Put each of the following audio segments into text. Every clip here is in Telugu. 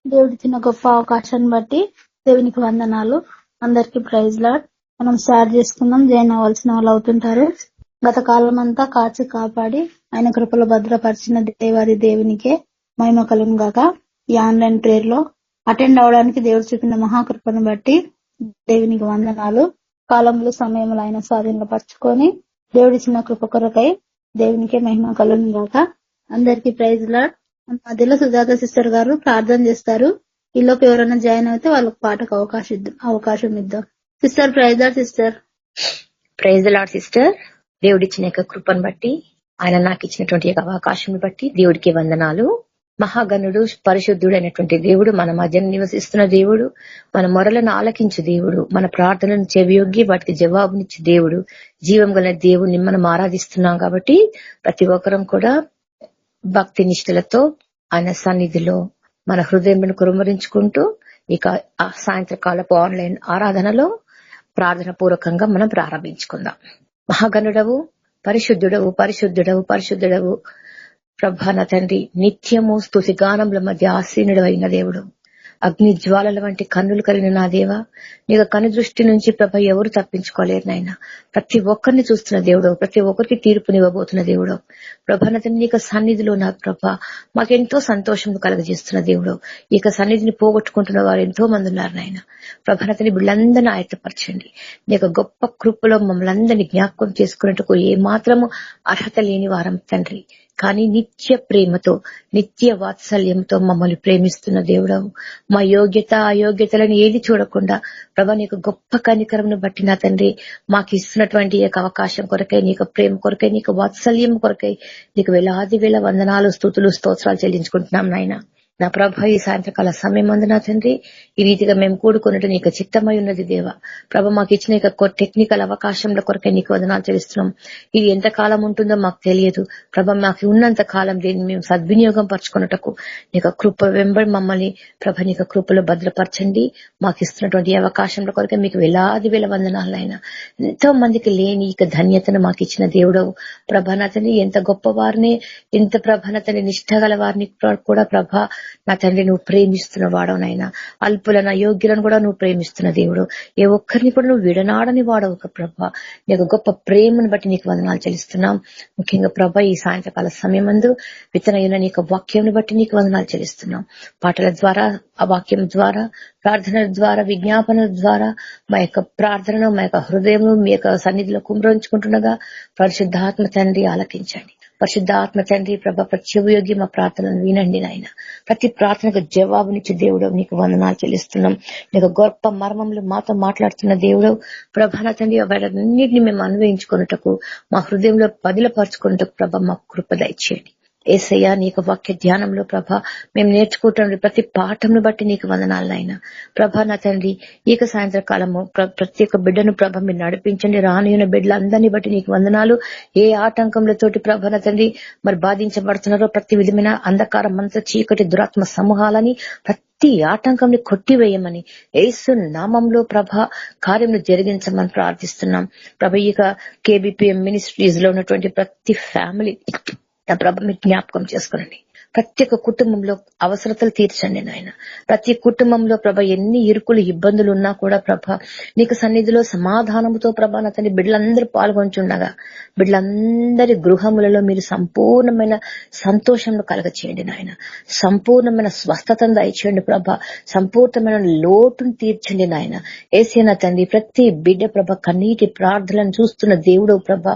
దేవుడిచ్చిన గొప్ప అవకాశాన్ని బట్టి దేవునికి వందనాలు. అందరికి ప్రైజ్ లార్డ్. మనం షేర్ చేసుకుందాం. జాయిన్ అవ్వాల్సిన వాళ్ళు అవుతుంటారు. గత కాలం అంతా కాచి కాపాడి ఆయన కృపలో భద్రపరిచిన దేవారి దేవునికే మహిమ కలుగును గాక. ఈ ఆన్లైన్ ప్రేయర్ లో అటెండ్ అవడానికి దేవుడు చూపిన మహాకృపను బట్టి దేవునికి వందనాలు. కాలంలో సమయంలో ఆయన స్వాధీనపరచుకొని దేవుడిచ్చిన కృప కొరకై దేవునికే మహిమ కలుగును గాక. అందరికి ప్రైజ్ లార్డ్. మధ్యలో సుజాత సిస్టర్ గారు ప్రార్థన చేస్తారు. ఈలోపు ఎవరైనా జాయిన్ అయితే వాళ్ళకి పాటకు అవకాశం ఇద్దాం. Sister praise lord. Sister praise lord. Sister దేవుడిచ్చిన కృపను బట్టి ఆయన నాకు ఇచ్చినటువంటి అవకాశం బట్టి దేవుడికి వందనాలు. మహాగణుడు పరిశుద్ధుడు అయినటువంటి దేవుడు, మన మధ్యన నివసిస్తున్న దేవుడు, మన మొరలను ఆలకించు దేవుడు, మన ప్రార్థనను చెవియొగ్గి వాటికి జవాబునిచ్చే దేవుడు, జీవం గల దేవుడిని మనం ఆరాధిస్తున్నాం. కాబట్టి ప్రతి ఒక్కరం కూడా భక్తి నిష్ఠలతో ఆయన సన్నిధిలో మన హృదయం కురుమరించుకుంటూ ఇక సాయంత్రకాలపు ఆన్లైన్ ఆరాధనలో ప్రార్థన పూర్వకంగా మనం ప్రారంభించుకుందాం. మహాగణుడవు, పరిశుద్ధుడవు, పరిశుద్ధుడవు, పరిశుద్ధుడవు ప్రభా నా తండ్రి, నిత్యము స్తుతిగానముల మధ్య ఆసీనుడు అయిన దేవుడు, అగ్ని జ్వాలల వంటి కన్నులు కలిగిన నా దేవా, నీకు కను దృష్టి నుంచి ప్రభ ఎవరు తప్పించుకోలేరు నాయన. ప్రతి ఒక్కరిని చూస్తున్న దేవుడు, ప్రతి ఒక్కరికి తీర్పునివ్వబోతున్న దేవుడు ప్రభానతని నీకు సన్నిధిలో నా ప్రభ మాకెంతో సంతోషం కలగజేస్తున్న దేవుడు. ఈ సన్నిధిని పోగొట్టుకుంటున్న వారు ఎంతో మంది ఉన్నారు నాయన. ప్రభానతని బిళ్ళందరినీ ఆయత్తపరచండి. నీకు గొప్ప కృపలో మమ్మల్ని అందరినీ జ్ఞాపకం చేసుకున్నట్టుకు ఏ మాత్రము అర్హత లేని వారం తండ్రి, కానీ నిత్య ప్రేమతో నిత్య వాత్సల్యంతో మమ్మల్ని ప్రేమిస్తున్న దేవుడవు. మా యోగ్యత అయోగ్యతలను ఏది చూడకుండా ప్రభా నీకు గొప్ప కనికరంను బట్టి నా తండ్రి మాకు ఇస్తున్నటువంటి అవకాశం కొరకై, నీకు ప్రేమ కొరకై, నీకు వాత్సల్యం కొరకై నీకు వేలాది వేల వందనాలు, స్తుతులు, స్తోత్రాలు చెల్లించుకుంటున్నాం నాయన. నా ప్రభ ఈ సాయంత్రకాల సమయం అందు నా తండ్రి ఈ రీతిగా మేము కూడుకున్నట్టు నీకు చిత్తమై ఉన్నది దేవా. ప్రభ మాకు ఇచ్చిన టెక్నికల్ అవకాశంలో కొరకే నీకు వందనాలు చెల్లిస్తున్నాం. ఇది ఎంతకాలం ఉంటుందో మాకు తెలియదు ప్రభ. మాకు ఉన్నంత కాలం దీన్ని మేము సద్వినియోగం పరచుకున్నటకు నీకు కృప వెంబడి మమ్మల్ని ప్రభ నీకు కృపలో భద్రపరచండి. మాకు ఇస్తున్నటువంటి అవకాశంలో కొరకే మీకు వేలాది వేల వందనాలు అయినా. ఎంతో మందికి లేని ఇక ధన్యతను మాకు ఇచ్చిన దేవుడవు ప్రభనతని. ఎంత గొప్పవారిని, ఎంత ప్రభనతని నిష్ఠగల వారిని కూడా ప్రభ నా తండ్రి నువ్వు ప్రేమిస్తున్న వాడవునైనా. అల్పులను అయోగ్యులను కూడా నువ్వు ప్రేమిస్తున్న దేవుడు. ఏ ఒక్కరిని కూడా నువ్వు విడనాడని వాడవు ప్రభ. నీకు గొప్ప ప్రేమను బట్టి నీకు వందనాలు చెల్లిస్తున్నాం. ముఖ్యంగా ప్రభ ఈ సాయంత్రకాల సమయం అందు విత్తనైన నీకు వాక్యం బట్టి నీకు వందనాలు చెల్లిస్తున్నాం. పాటల ద్వారా, ఆ వాక్యం ద్వారా, ప్రార్థనల ద్వారా, విజ్ఞాపనల ద్వారా మా యొక్క ప్రార్థనను, మా యొక్క హృదయం మీ యొక్క సన్నిధిలో కుమరించుకుంటుండగా పరిశుద్ధాత్మ తండ్రి ఆలకించండి. పరిశుద్ధాత్మ తండ్రి ప్రభ ప్రత్యయోగి మా ప్రార్థనను వినండి నాయన. ప్రతి ప్రార్థనకు జవాబునిచ్చే దేవుడు నీకు వందనాలు చెల్లిస్తున్నాం. నీకు గొప్ప మర్మములు మాతో మాట్లాడుతున్న దేవుడు ప్రభాన తండ్రి వాటన్నిటిని మేము అన్వయించుకున్నటకు, మా హృదయంలో బదిలపరచుకున్నటకు ప్రభ మాకు కృప దయచేయండి. ఏసయ్యా నీకు వాక్య ధ్యానంలో ప్రభ మేము నేర్చుకుంటున్న ప్రతి పాఠంను బట్టి నీకు వందనాలు నాయనా. ప్రభ నా తండ్రి ఈక సాయంత్రకాలము ప్రతి ఒక్క బిడ్డను ప్రభ మీరు నడిపించండి. రానియున్న బిడ్డలందరినీ బట్టి నీకు వందనాలు. ఏ ఆటంకములతోటి ప్రభ నా తండ్రి మరి బాధించబడుతున్నారో ప్రతి విధమైన అంధకారం అంతా, చీకటి దురాత్మ సమూహాలని ప్రతి ఆటంకంని కొట్టివేయమని యేసు నామంలో ప్రభ కార్యం జరిగించమని ప్రార్థిస్తున్నాం. ప్రభ ఇక KBPM మినిస్ట్రీస్ లో ఉన్నటువంటి ప్రతి ఫ్యామిలీ నా ప్రభ మీరు జ్ఞాపకం చేసుకోనండి. ప్రతి ఒక్క కుటుంబంలో అవసరతలు తీర్చండి నాయన. ప్రతి కుటుంబంలో ప్రభ ఎన్ని ఇరుకులు ఇబ్బందులు ఉన్నా కూడా ప్రభ నీకు సన్నిధిలో సమాధానంతో ప్రభ నా తల్లి బిడ్డలందరూ పాల్గొంచుండగా బిడ్డలందరి గృహములలో మీరు సంపూర్ణమైన సంతోషంను కలగచేయండి నాయన. సంపూర్ణమైన స్వస్థతను దయచేయండి ప్రభ. సంపూర్ణమైన లోటును తీర్చండి నాయన. ఏసైనా తండ్రి ప్రతి బిడ్డ ప్రభ కన్నీటి ప్రార్థనలను చూస్తున్న దేవుడు ప్రభ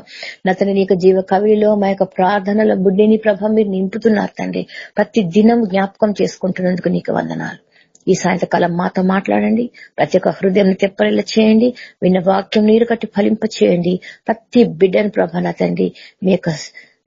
నా తండ్రి నీకు జీవ కవిలో మా యొక్క ప్రార్థనల బుడ్డిని ప్రభ మీరు నింపుతున్నారు తండ్రి. ప్రతి దినం జ్ఞాపకం చేసుకుంటున్నందుకు నీకు వందనాలు. ఈ సాయంత్రకాలం మాతో మాట్లాడండి. ప్రతి ఒక్క హృదయం తెప్పరిల్ల చేయండి. విన్న వాక్యం నీరు కట్టి ఫలింప చేయండి. ప్రతి బిడ్డను ప్రభ నా తండ్రి మీ యొక్క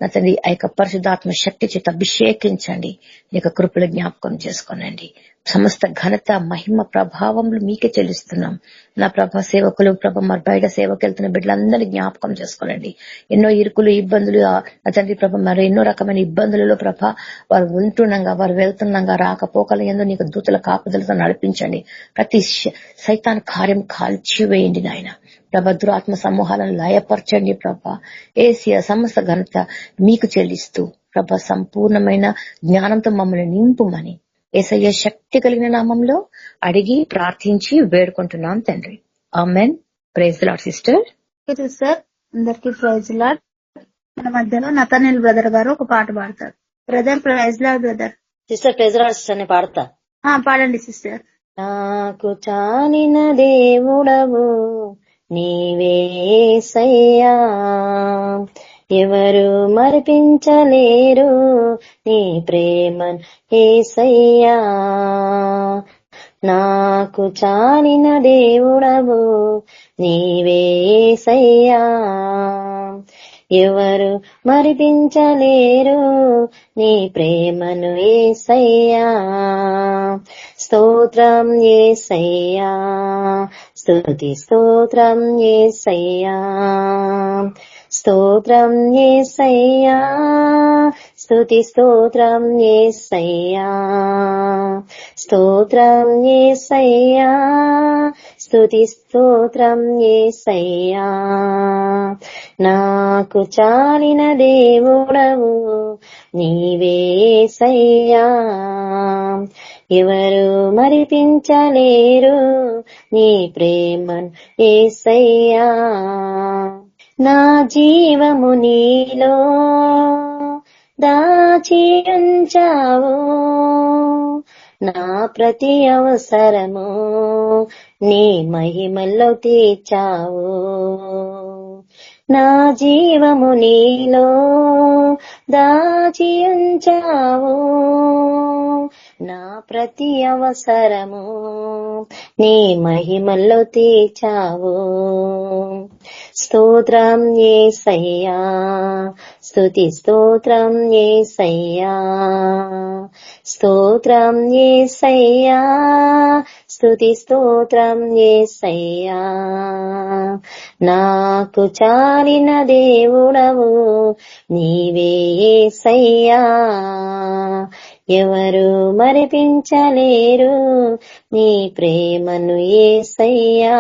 నా తండ్రి ఆ యొక్క పరిశుద్ధాత్మ శక్తి చేత అభిషేకించండి. నీ యొక్క కృపలు జ్ఞాపకం చేసుకోనండి. సమస్త ఘనత మహిమ ప్రభావములు మీకే చెల్లిస్తున్నాం. నా ప్రభ సేవకులు ప్రభ మరి బయట సేవకు వెళ్తున్న బిడ్డలందరినీ జ్ఞాపకం చేసుకోనండి. ఎన్నో ఇరుకులు ఇబ్బందులు నా తండ్రి ప్రభ మరి ఎన్నో రకమైన ఇబ్బందులలో ప్రభ వారు ఉంటుండగా, వారు వెళ్తుండగా రాకపోకల యందు నీకు దూతల కాపుదలతో నడిపించండి. ప్రతి సైతాన్ కార్యం కాల్చివేయండి నాయన. ప్రభ దురాత్మ సమూహాలను లయపరచండి ప్రభ. ఏసియా సమస్త ఘనత మీకు చెల్లిస్తూ ప్రభ సంపూర్ణమైన జ్ఞానంతో మమ్మల్ని నింపుమని యేసయ్య శక్తి కలిగిన నామంలో అడిగి ప్రార్థించి వేడుకుంటున్నాం తండ్రి. Amen. Praise the lord sister. Sister అందరికి ప్రైజ్ లార్డ్. మన మధ్యలో నతనేల్ బ్రదర్ గారు ఒక పాట పాడతారు. Brother praise lord brother. Sister praise lord sister ని పాడతా. పాడండి సిస్టర్. నాకు చాలిన దేవుడవు నీవేసయ్యా, ఎవరు మరిపించలేరు నీ ప్రేమన్ యేసయ్యా. నాకు చాలిన దేవుడవు నీవేసయ్యా, ఎవరు మరిపించలేరు నీ ప్రేమను యేసయ్యా. స్తోత్రం యేసయ్యా, స్తుతి స్తోత్రం యేసయ్యా, స్తోత్రం యేసయ్యా, స్తుతి స్తోత్రం యేసయ్యా, స్తోత్రం యేసయ్యా, స్తుతి స్తోత్రం యేసయ్యా. నాకు చాలిన దేవుడవు నీవేసయ్యా, ఎవరు మరిపించలేరు నీ ప్రేమన్ యేసయ్యా. నా జీవము నీలో దాచి ఉంచావు, నా ప్రతి అవసరము నీ మహిమల్లో తీర్చావు. నా జీవము నీలో దాచి ఉంచావు, నా ప్రతి అవసరము నీ మహిమల్లో తీర్చావు. స్తోత్రం యేసయ్యా, స్తుతి స్తోత్రం యేసయ్యా, స్తోత్రం యేసయ్యా, స్తుతి స్తోత్రం యేసయ్యా. నాకు చాలిన దేవుడవు నీవేసయ్యా, ఎవరు మరిపించలేరు నీ ప్రేమను యేసయ్యా.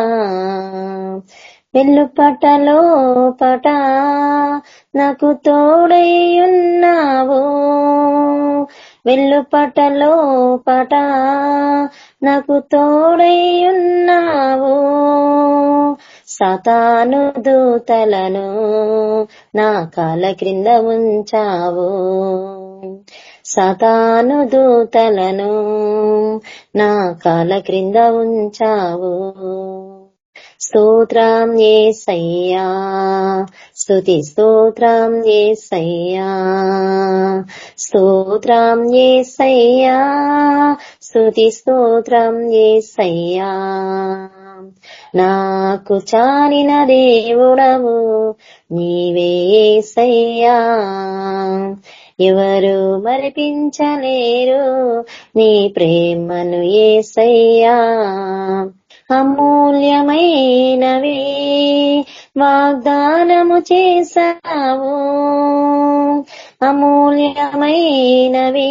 వెల్లుపటలో పట నాకు తోడై ఉన్నావు, వెల్లుపటలో పట నాకు తోడై ఉన్నావు. సాతాను దూతలను నా కాళ్ళ క్రింద ఉంచావు, సాతాను దూతలను నా కాళ్ళ క్రింద ఉంచావు. స్తోత్రం యేసయ్యా, స్తుతి స్తోత్రం యేసయ్యా, స్తోత్రం యేసయ్యా, స్తుతి స్తోత్రం యేసయ్యా. నాకు చాలిన దేవుడవు నీవేసయ్యా, ఎవరు మరిపించలేరు నీ ప్రేమను యేసయ్యా. అమూల్యమైనవి వాగ్దానము చేశావు, అమూల్యమైనవి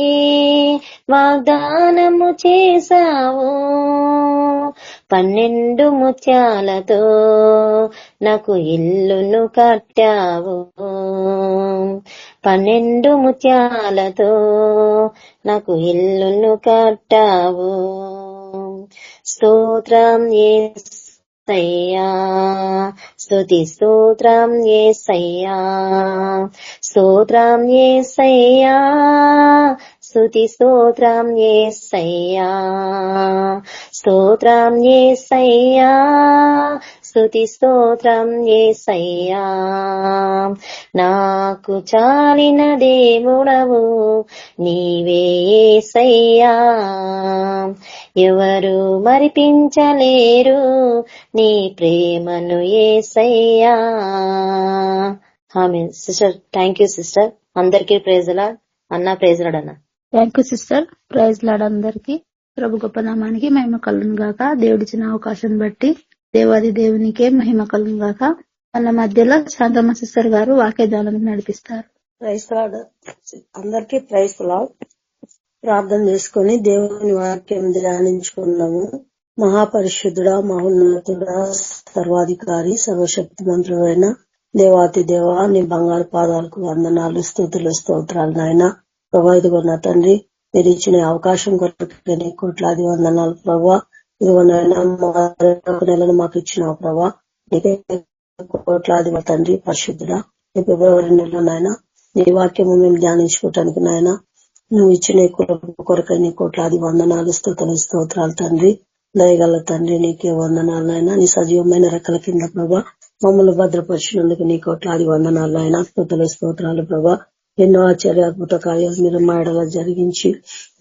వాగ్దానము చేశావు. 12 ముత్యాలతో నాకు ఇల్లును కట్టావు, 12 ముత్యాలతో నాకు ఇల్లును కట్టావు. స్తోత్రం యేసయ్యా, స్తుతి స్తోత్రం యేసయ్యా, స్తోత్రం యేసయ్యా, స్తుతి స్తోత్రం యేసయ్యా, స్తోత్రం యేసయ్యా, స్తుతి స్తోత్రం యేసయ్యా. నాకు చాలిన దేవుడవు నీవేసయ్యా, ఎవరు మరిపించలేరు నీ ప్రేమను Yesayya. Amen. Sister thank you sister. అందరికీ ప్రైజ్ లార్డ్. అన్న ప్రైజ్ లార్డ్ అన్న. Thank you sister. Praise lord అందరికి. ప్రభు గొప్ప నామానికి మహిమ కలుగును గాక. దేవుడిచ్చిన అవకాశం బట్టి దేవాది దేవునికే మహిమ కలుగును గాక. మన మధ్యలో శాంతమ్మ సిస్టర్ గారు వాక్యదానం నడిపిస్తారు. Praise lord. అందరికీ ప్రైజ్ లార్డ్. ప్రార్థన చేసుకుని దేవుని వాక్యం ధ్యానించుకున్నాము. మహాపరిశుద్ధుడా, మహోన్నతుడా, సర్వాధికారి, సర్వశక్తిమంతుడైన దేవాతి దేవా, నీ బంగారు పాదాలకు వందనాలు, స్తుతులు, స్తోత్రాలు నాయన. ప్రభావితమైన తండ్రి, మీరు ఇచ్చిన అవకాశం కొరకు నీ కోట్లాది వందనాలు ప్రభా. ఇదిగోనైనా మరొక నెలను మాకు ఇచ్చినావు ప్రభా. నీకే కోట్లాది తండ్రి పరిశుద్ధుడా. ఈ ఫిబ్రవరి నెలలోనైనా నీ వాక్యము మేము ధ్యానించుకోవటానికి నాయన నువ్వు ఇచ్చిన కొరకై నీ కోట్లాది వందనాలు స్తోత్రాలు తండ్రి. దయగల తండ్రి నీకే వందనాలైనా. నీ సజీవమైన రెక్కల కింద ప్రభా మమ్మల్ని భద్రపరిచినందుకు నీ కోట్లాది వందనాలైనా స్తోత్రాలు ప్రభా. ఎన్నో ఆశ్చర్య అద్భుత కార్యాలు మీరు మా ఎడల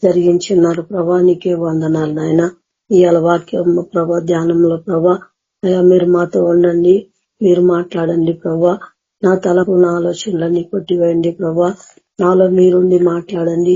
జరిగించున్నారు ప్రభా. నీకే వందనాలు నాయన. ఇవాళ వాక్యం ప్రభా ధ్యానంలో ప్రభా అయ్యా మీరు మాతో ఉండండి, మీరు మాట్లాడండి ప్రభా. నా తలకు నా ఆలోచనలన్నీ కొట్టివేయండి ప్రభా. నాలో మీరుండి మాట్లాడండి.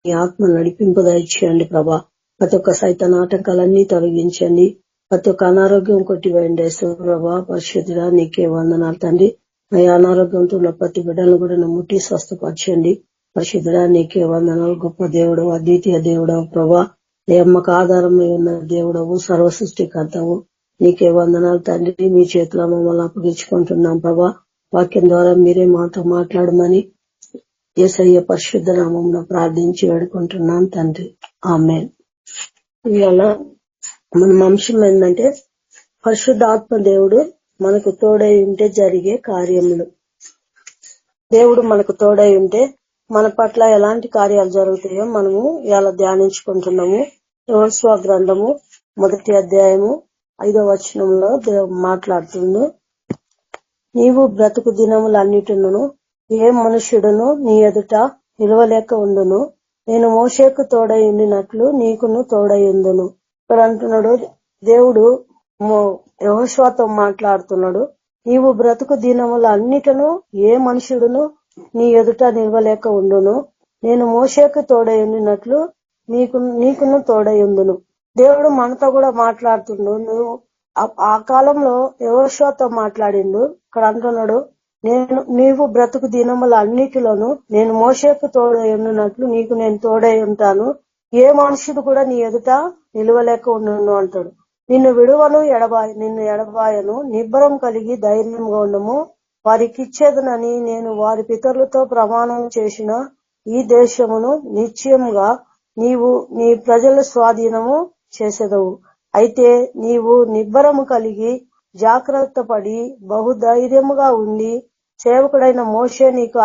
నీ ఆత్మ నడిపింపు దయచేయండి ప్రభా. ప్రతి ఒక్క సైతాన్ ఆటంకాలన్నీ తొలగించండి. ప్రతి ఒక్క అనారోగ్యం కొట్టివేయండి ప్రభా. పరిశుద్ధుడా నీకే వందనాలు తండ్రి. అయ్యా అనారోగ్యంతో ఉన్న ప్రతి బిడ్డలను కూడా ముట్టి స్వస్థపరచండి. పరిశుద్ధుడా నీకే వందనాలు. గొప్ప దేవుడవు, అద్వితీయ దేవుడవు ప్రభా. అమ్మకు ఆధారమై ఉన్న దేవుడవు, సర్వ సృష్టికర్తవు. నీకే వందనాలు తండ్రి. మీ చేతిలో మమ్మల్ని అప్పగించుకుంటున్నాం ప్రభా. వాక్యం ద్వారా మీరే మాతో మాట్లాడమని యేసయ్య పరిశుద్ధ నామమున ప్రార్థించి వేడుకుంటున్నాం తండ్రి. ఆమేన్. ఇవాళ మన అంశం ఏంటంటే పరిశుద్ధాత్మ దేవుడు మనకు తోడై ఉంటే జరిగే కార్యములు. దేవుడు మనకు తోడై ఉంటే మన పట్ల ఎలాంటి కార్యాలు జరుగుతాయో మనము ఇవాళ ధ్యానించుకుంటున్నాము. యోషువ గ్రంథము 1వ అధ్యాయము 5వ వచనంలో దేవుడు మాట్లాడుతుంది. నీవు బ్రతుకు దినములన్నిటిను ఏ మనుష్యుడును నీ ఎదుట నిలవలేక ఉండును. నేను మోషేకు తోడై ఉండినట్లు నీకును తోడై ఉండును. ఇక్కడ అంటున్నాడు దేవుడు యెహోషువతో మాట్లాడుతున్నాడు. నీవు బ్రతుకు దినములన్నిటిను ఏ మనుషుడును నీ ఎదుట నిలవలేక ఉండును. నేను మోషేకు తోడై ఉండినట్లు నీకును తోడై ఉండును. దేవుడు మనతో కూడా మాట్లాడుతుండు. నువ్వు ఆ కాలంలో యెహోషువతో మాట్లాడిండు. ఇక్కడ అంటున్నాడు నీవు బ్రతుకు దినముల అన్నిటిలోను నేను మోషేకు తోడై ఉండినట్లు నీకు నేను తోడై ఉంటాను. ఏ మనుషుడు కూడా నీ ఎదుట నిలవలేక ఉండును అంటాడు. నిన్ను విడువను నిన్ను ఎడబాయను. నిబ్బరం కలిగి ధైర్యంగా ఉండము. వారికిచ్చేదనని నేను వారి పితరులతో ప్రమాణం చేసిన ఈ దేశమును నిశ్చయముగా నీవు నీ ప్రజల స్వాధీనము చేసేదవు. అయితే నీవు నిబ్బరము కలిగి జాగ్రత్త పడి బహుధైర్యముగా ఉండి సేవకుడైన మోషే నీకు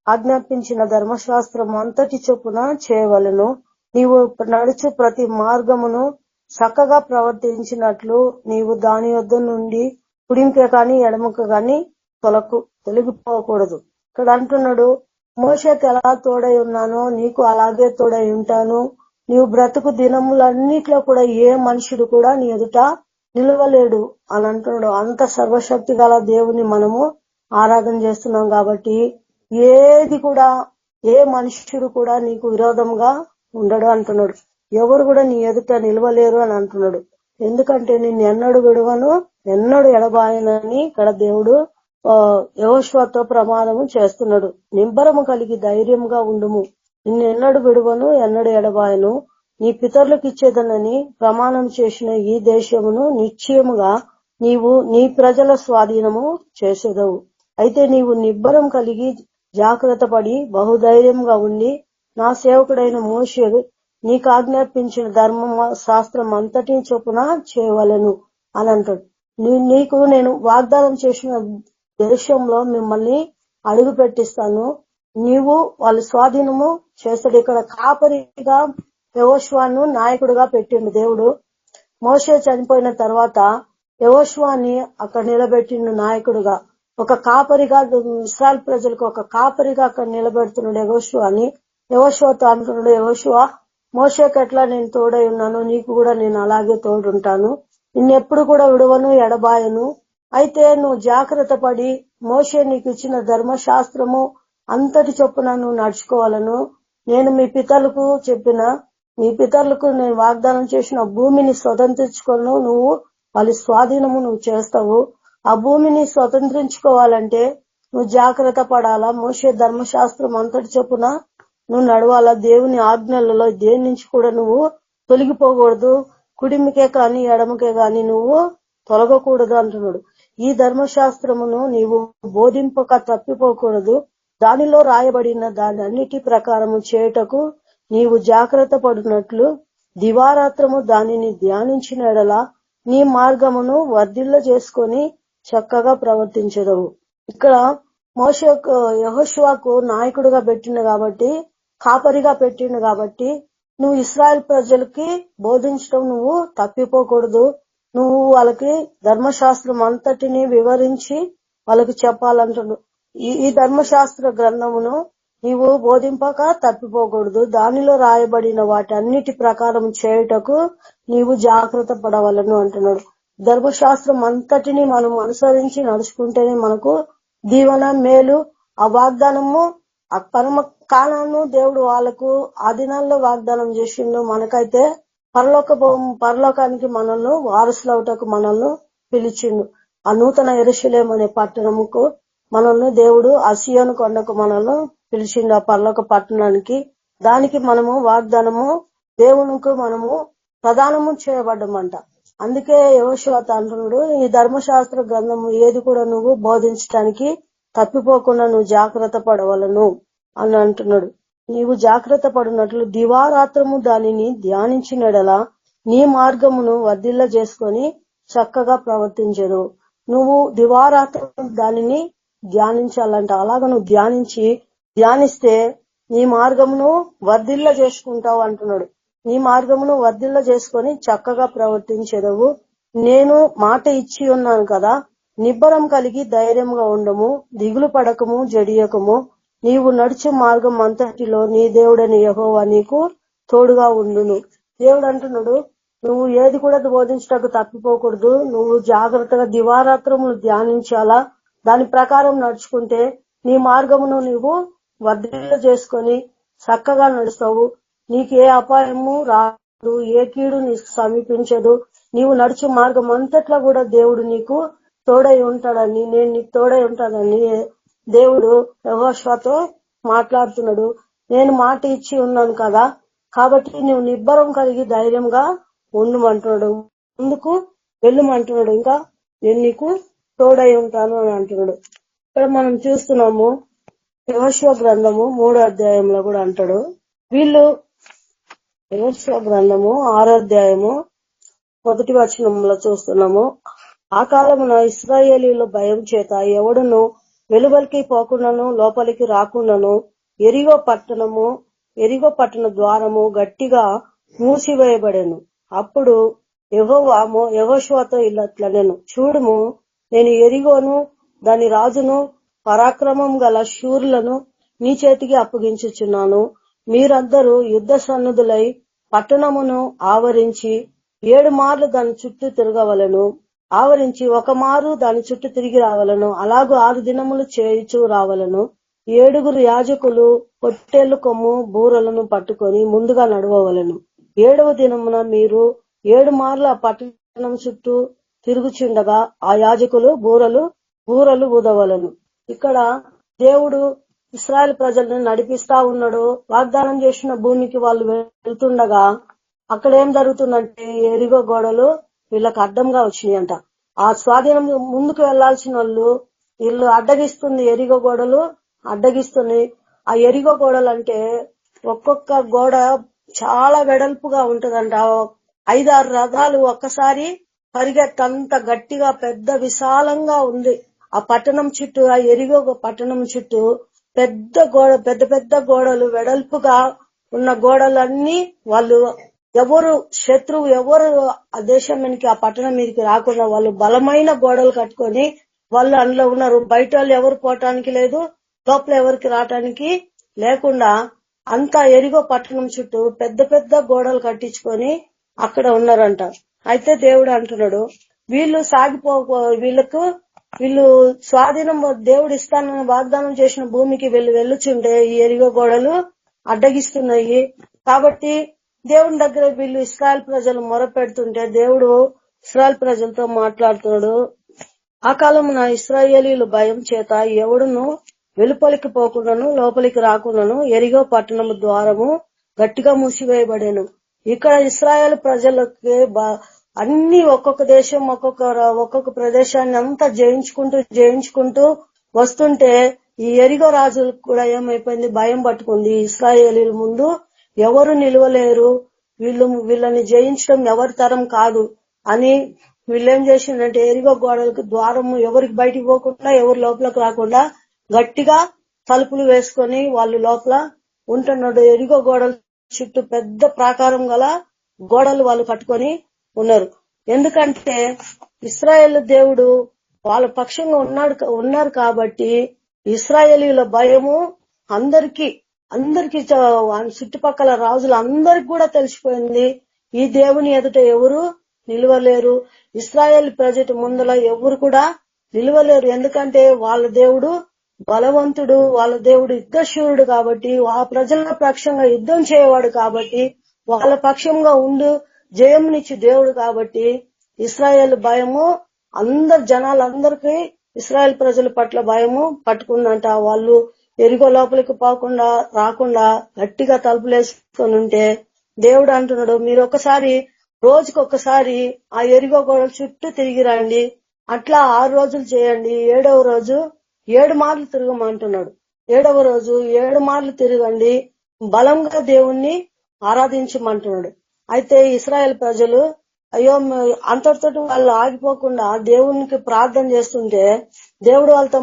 ఆజ్ఞాపించిన ధర్మశాస్త్రం అంతటి చొప్పున చేయవలెను. నీవు నడుచు ప్రతి మార్గమును చక్కగా ప్రవర్తించినట్లు నీవు దాని యొద్ద నుండి కుడికి కాని ఎడమకు కాని తొలగిపోకూడదు. ఇక్కడ అంటున్నాడు మోషేకి ఎలా తోడై ఉన్నానో నీకు అలాగే తోడై ఉంటాను. నీవు బ్రతుకు దినములన్నిట్లో కూడా ఏ మనుషుడు కూడా నీ ఎదుట నిలవలేడు అని అంటున్నాడు. అంత సర్వశక్తి గల దేవుని మనము ఆరాధన చేస్తున్నాం కాబట్టి ఏది కూడా ఏ మనుష్యుడు కూడా నీకు విరోధంగా ఉండడు అంటున్నాడు. ఎవరు కూడా నీ ఎదుట నిలవలేరు అని అంటున్నాడు. ఎందుకంటే నిన్ను ఎన్నడు విడువను ఎన్నడు ఎడబాయనని ఇక్కడ దేవుడు యెహోషువతో ప్రమాణము చేస్తున్నాడు. నిబ్బరము కలిగి ధైర్యంగా ఉండుము. నిన్ను ఎన్నడు విడువను ఎన్నడు ఎడబాయను. నీ పితరులకు ఇచ్చేదనని ప్రమాణం చేసిన ఈ దేశమును నిశ్చయముగా నీవు నీ ప్రజల స్వాధీనము చేసేదవు. అయితే నీవు నిబ్బరం కలిగి జాగ్రత్త పడి బహుధైర్యంగా ఉండి నా సేవకుడైన మోషే నీకు ఆజ్ఞాపించిన ధర్మ శాస్త్రం అంతటి చొప్పున చేయవలెను అని అంటాడు. నీకు నేను వాగ్దానం చేసిన దేశంలో మిమ్మల్ని అడుగు పెట్టిస్తాను. నీవు వాళ్ళ స్వాధీనము చేస్తాడు. ఇక్కడ కాపరిగా యెహోషువను నాయకుడిగా పెట్టిండు దేవుడు. మోషే చనిపోయిన తర్వాత యెహోషువని అక్కడ నిలబెట్టిండు నాయకుడిగా. ఒక కాపరిగా ఇశ్రాయేల్ ప్రజలకు ఒక కాపరిగా అక్కడ నిలబెడుతున్నాడు యెహోషువని. యెహోషువతో అంటున్నాడు యెహోషువ మోషేకి ఎట్లా నేను తోడై ఉన్నాను నీకు కూడా నేను అలాగే తోడుంటాను. నిన్నెప్పుడు కూడా విడువను ఎడబాయను. అయితే నువ్వు జాగ్రత్త పడి మోషే నీకు ఇచ్చిన ధర్మశాస్త్రము అంతటి చొప్పున నువ్వు నడుచుకోవాలను. నేను మీ పితరులకు నేను వాగ్దానం చేసిన భూమిని స్వతంత్రించుకోను. నువ్వు వాళ్ళ స్వాధీనము నువ్వు చేస్తావు. ఆ భూమిని స్వతంత్రించుకోవాలంటే నువ్వు జాగ్రత్త పడాలా. మోషే ధర్మశాస్త్రం అంతటి చొప్పున నువ్వు నడవాలా. దేవుని ఆజ్ఞలలో దేని నుంచి కూడా నువ్వు తొలగిపోకూడదు. కుడిమికే కాని ఎడమకే కాని నువ్వు తొలగకూడదు అంటున్నాడు. ఈ ధర్మశాస్త్రమును నీవు బోధింపక తప్పిపోకూడదు. దానిలో రాయబడిన దాని అన్నిటి ప్రకారము చేయుటకు నీవు జాగ్రత్త పడినట్లు దివారాత్రము దానిని ధ్యానించిన ఎడల నీ మార్గమును వర్ధిల్ల చేసుకొని చక్కగా ప్రవర్తించదవు. ఇక్కడ మోషేకు యెహోషువకు నాయకుడిగా పెట్టిండు కాబట్టి, కాపరిగా పెట్టిండు కాబట్టి, నువ్వు ఇశ్రాయేల్ ప్రజలకి బోధించడం నువ్వు తప్పిపోకూడదు. నువ్వు వాళ్ళకి ధర్మశాస్త్రం అంతటిని వివరించి వాళ్ళకి చెప్పాలంటున్నావు. ఈ ధర్మశాస్త్ర గ్రంథమును నీవు బోధింపక తప్పిపోకూడదు. దానిలో రాయబడిన వాటి అన్నిటి ప్రకారం చేయుటకు నీవు జాగ్రత్త పడవలను అంటున్నాడు. ధర్మశాస్త్రం అంతటిని మనం అనుసరించి నడుచుకుంటేనే మనకు దీవెన, మేలు. ఆ వాగ్దానము, ఆ పరమ కాలాన్ని దేవుడు వాళ్ళకు ఆ దినాల్లో వాగ్దానం చేసిండు. మనకైతే పరలోకానికి మనల్ని వారసులవుటకు మనల్ని పిలిచిండు. ఆ నూతన యెరూషలేము అనే పట్టణముకు మనల్ని దేవుడు ఆ సీయోను కొండకు మనల్ని పిలిచిండు, ఆ పరలోక పట్టణానికి. దానికి మనము వాగ్దానము, దేవునికి మనము ప్రదానము చేయబడ్డమంట. అందుకే యెహోషువ అంటున్నాడు, ఈ ధర్మశాస్త్ర గ్రంథము ఏది కూడా నువ్వు బోధించడానికి తప్పిపోకుండా నువ్వు జాగ్రత్త పడవలను అని అంటున్నాడు. నీవు జాగ్రత్త పడినట్లు దివారాత్రము దానిని ధ్యానించినడలా నీ మార్గమును వర్ధిల్ల చేసుకొని చక్కగా ప్రవర్తించదు. నువ్వు దివారాత్రం దానిని ధ్యానించాలంట. అలాగ నువ్వు ధ్యానిస్తే నీ మార్గమును వర్ధిల్ల చేసుకుంటావు అంటున్నాడు. నీ మార్గమును వర్ధిల్ల చేసుకొని చక్కగా ప్రవర్తించెదవు. నేను మాట ఇచ్చి ఉన్నాను కదా, నిబ్బరం కలిగి ధైర్యంగా ఉండము, దిగులు పడకము, జడియకము. నీవు నడుచు మార్గం అంతటిలో నీ దేవుడని యెహోవా నీకు తోడుగా ఉండును. దేవుడు అంటున్నాడు, నువ్వు ఏది కూడా బోధించటకు తప్పిపోకూడదు. నువ్వు జాగ్రత్తగా దివారాత్రములు ధ్యానించాలా. దాని ప్రకారం నడుచుకుంటే నీ మార్గమును నీవు వర్ధిల్ల చేసుకొని చక్కగా నడుస్తావు. నీకు ఏ అపాయము రాదు, ఏ కీడు నీకు సమీపించదు. నీవు నడుచు మార్గం అంతట్లో కూడా దేవుడు నీకు తోడై ఉంటాడని, నేను నీకు తోడై ఉంటానని దేవుడు యెహోషువతో మాట్లాడుతున్నాడు. నేను మాట ఇచ్చి ఉన్నాను కదా, కాబట్టి నువ్వు నిబ్బరం కలిగి ధైర్యంగా ఉండమంటున్నాడు, ముందుకు వెళ్ళమంటున్నాడు. ఇంకా నేను నీకు తోడై ఉంటాను అని అంటున్నాడు. ఇక్కడ మనం చూస్తున్నాము యెహోషువ గ్రంథము 3వ అధ్యాయంలో కూడా అంటాడు. వీళ్ళు యెహోషువ గ్రంథము 6వ అధ్యాయము 1వ వచనంలో చూస్తున్నాము. ఆ కాలమున ఇశ్రాయేలీయుల భయం చేత ఎవడును వెలువలికి పోకుండాను లోపలికి రాకుండాను ఎరిగో పట్టణ ద్వారము గట్టిగా మూసివేయబడెను. అప్పుడు యెహోవా యెహోషువతో ఇట్లనెను, చూడుము, నేను ఎరిగోను దాని రాజును పరాక్రమం గల శూరులను నీ చేతికి అప్పగించుచున్నాను. మీరందరూ యుద్ధ సన్నుదులై పట్టణమును ఆవరించి 7 మార్లు దాని చుట్టూ తిరగవలను. ఆవరించి 1 మారు దాని చుట్టూ తిరిగి రావలను. అలాగూ 6 దినములు చేయుచూ రావలను. 7 యాజకులు పొట్టేళ్లు కొమ్ము బూరలను పట్టుకొని ముందుగా నడవవలను. 7వ దినమున మీరు 7 మార్లు ఆ పట్టణం చుట్టూ తిరుగుచుండగా ఆ యాజకులు బూరలు ఊదవలను. ఇక్కడ దేవుడు ఇశ్రాయేల్ ప్రజలను నడిపిస్తా ఉన్నాడు. వాగ్దానం చేసిన భూమికి వాళ్ళు వెళ్తుండగా అక్కడ ఏం జరుగుతుందంటే ఎరిగో గోడలు వీళ్ళకి అడ్డంగా వచ్చినాయంట. ఆ స్వాధీనం ముందుకు వెళ్లాల్సిన వీళ్ళు అడ్డగిస్తుంది, ఎరిగో గోడలు అడ్డగిస్తుంది. ఆ ఎరిగో గోడలు అంటే ఒక్కొక్క గోడ చాలా వెడల్పుగా ఉంటదంట. 5-6 రథాలు ఒక్కసారి పరిగెత్తంత గట్టిగా పెద్ద విశాలంగా ఉంది. ఆ పట్టణం చుట్టూ, ఆ ఎరిగో పట్టణం చుట్టూ పెద్ద పెద్ద గోడలు, వెడల్పుగా ఉన్న గోడలన్నీ వాళ్ళు శత్రువు ఎవరు ఆ దేశం మీదకి, ఆ పట్టణం మీదకి రాకుండా వాళ్ళు బలమైన గోడలు కట్టుకొని వాళ్ళు అందులో ఉన్నారు. బయట వాళ్ళు ఎవరు పోవటానికి లేదు, లోపల ఎవరికి రావటానికి లేకుండా అంతా ఎరిగో పట్టణం చుట్టూ పెద్ద పెద్ద గోడలు కట్టించుకొని అక్కడ ఉన్నారంట. అయితే దేవుడు అంటున్నాడు, వీళ్ళు స్వాధీనం దేవుడు ఇస్తానని వాగ్దానం చేసిన భూమికి వెళ్ళుచుంటే ఈ ఎరిగో గోడలు అడ్డగిస్తున్నాయి. కాబట్టి దేవుని దగ్గర వీళ్ళు ఇశ్రాయేల్ ప్రజలు మొరపెడుతుంటే దేవుడు ఇశ్రాయేల్ ప్రజలతో మాట్లాడుతున్నాడు. ఆ కాలమున ఇశ్రాయేలీయుల భయం చేత ఎవడును వెలుపలికి పోకుండాను లోపలికి రాకుండాను ఎరిగో పట్టణము ద్వారము గట్టిగా మూసివేయబడేను. ఇక్కడ ఇశ్రాయేల్ ప్రజలకి అన్ని ఒక్కొక్క దేశం ఒక్కొక్క ప్రదేశాన్ని అంతా జయించుకుంటూ వస్తుంటే ఈ ఎరిగో రాజులకు కూడా ఏమైపోయింది, భయం పట్టుకుంది. ఇశ్రాయేలీల ముందు ఎవరు నిలవలేరు, వీళ్ళని జయించడం ఎవరి తరం కాదు అని వీళ్ళేం చేసిందంటే ఎరిగో గోడలకు ద్వారము ఎవరికి బయటికి పోకుండా ఎవరు లోపలికి రాకుండా గట్టిగా తలుపులు వేసుకొని వాళ్ళు లోపల ఉంటున్నాడు. ఎరిగో గోడల చుట్టూ పెద్ద ప్రాకారం గల గోడలు వాళ్ళు కట్టుకొని ఉన్నారు. ఎందుకంటే ఇశ్రాయేలు దేవుడు వాళ్ళ పక్షంగా ఉన్నారు కాబట్టి ఇశ్రాయేలీల భయము అందరికీ చుట్టుపక్కల రాజులు అందరికి కూడా తెలిసిపోయింది. ఈ దేవుని ఎదుట ఎవరు నిలవలేరు, ఇశ్రాయేల్ ప్రజల ముందల ఎవరు కూడా నిలవలేరు. ఎందుకంటే వాళ్ళ దేవుడు బలవంతుడు, వాళ్ళ దేవుడు యుద్ధశూరుడు కాబట్టి, ఆ ప్రజల పక్షంగా యుద్ధం చేయవాడు కాబట్టి, వాళ్ళ పక్షంగా ఉండు జయమునిచ్చి దేవుడు కాబట్టి ఇశ్రాయేల్ భయము జనాలందరికీ ఇశ్రాయేల్ ప్రజల పట్ల భయము పట్టుకుందంట. వాళ్ళు ఎరిగో లోపలికి పోకుండా రాకుండా గట్టిగా తలుపులేసుకొని ఉంటే దేవుడు అంటున్నాడు, మీరు రోజుకొకసారి ఆ ఎరిగో గోడల చుట్టూ తిరిగి రండి, అట్లా 6 రోజులు చేయండి, 7వ రోజు 7 మార్లు తిరగమంటున్నాడు. 7వ రోజు 7 మార్లు తిరగండి, బలంగా దేవుణ్ణి ఆరాధించమంటున్నాడు. అయితే ఇశ్రాయేల్ ప్రజలు అయ్యో అంతటితో వాళ్ళు ఆగిపోకుండా దేవునికి ప్రార్థన చేస్తుంటే దేవుడు వాళ్ళతో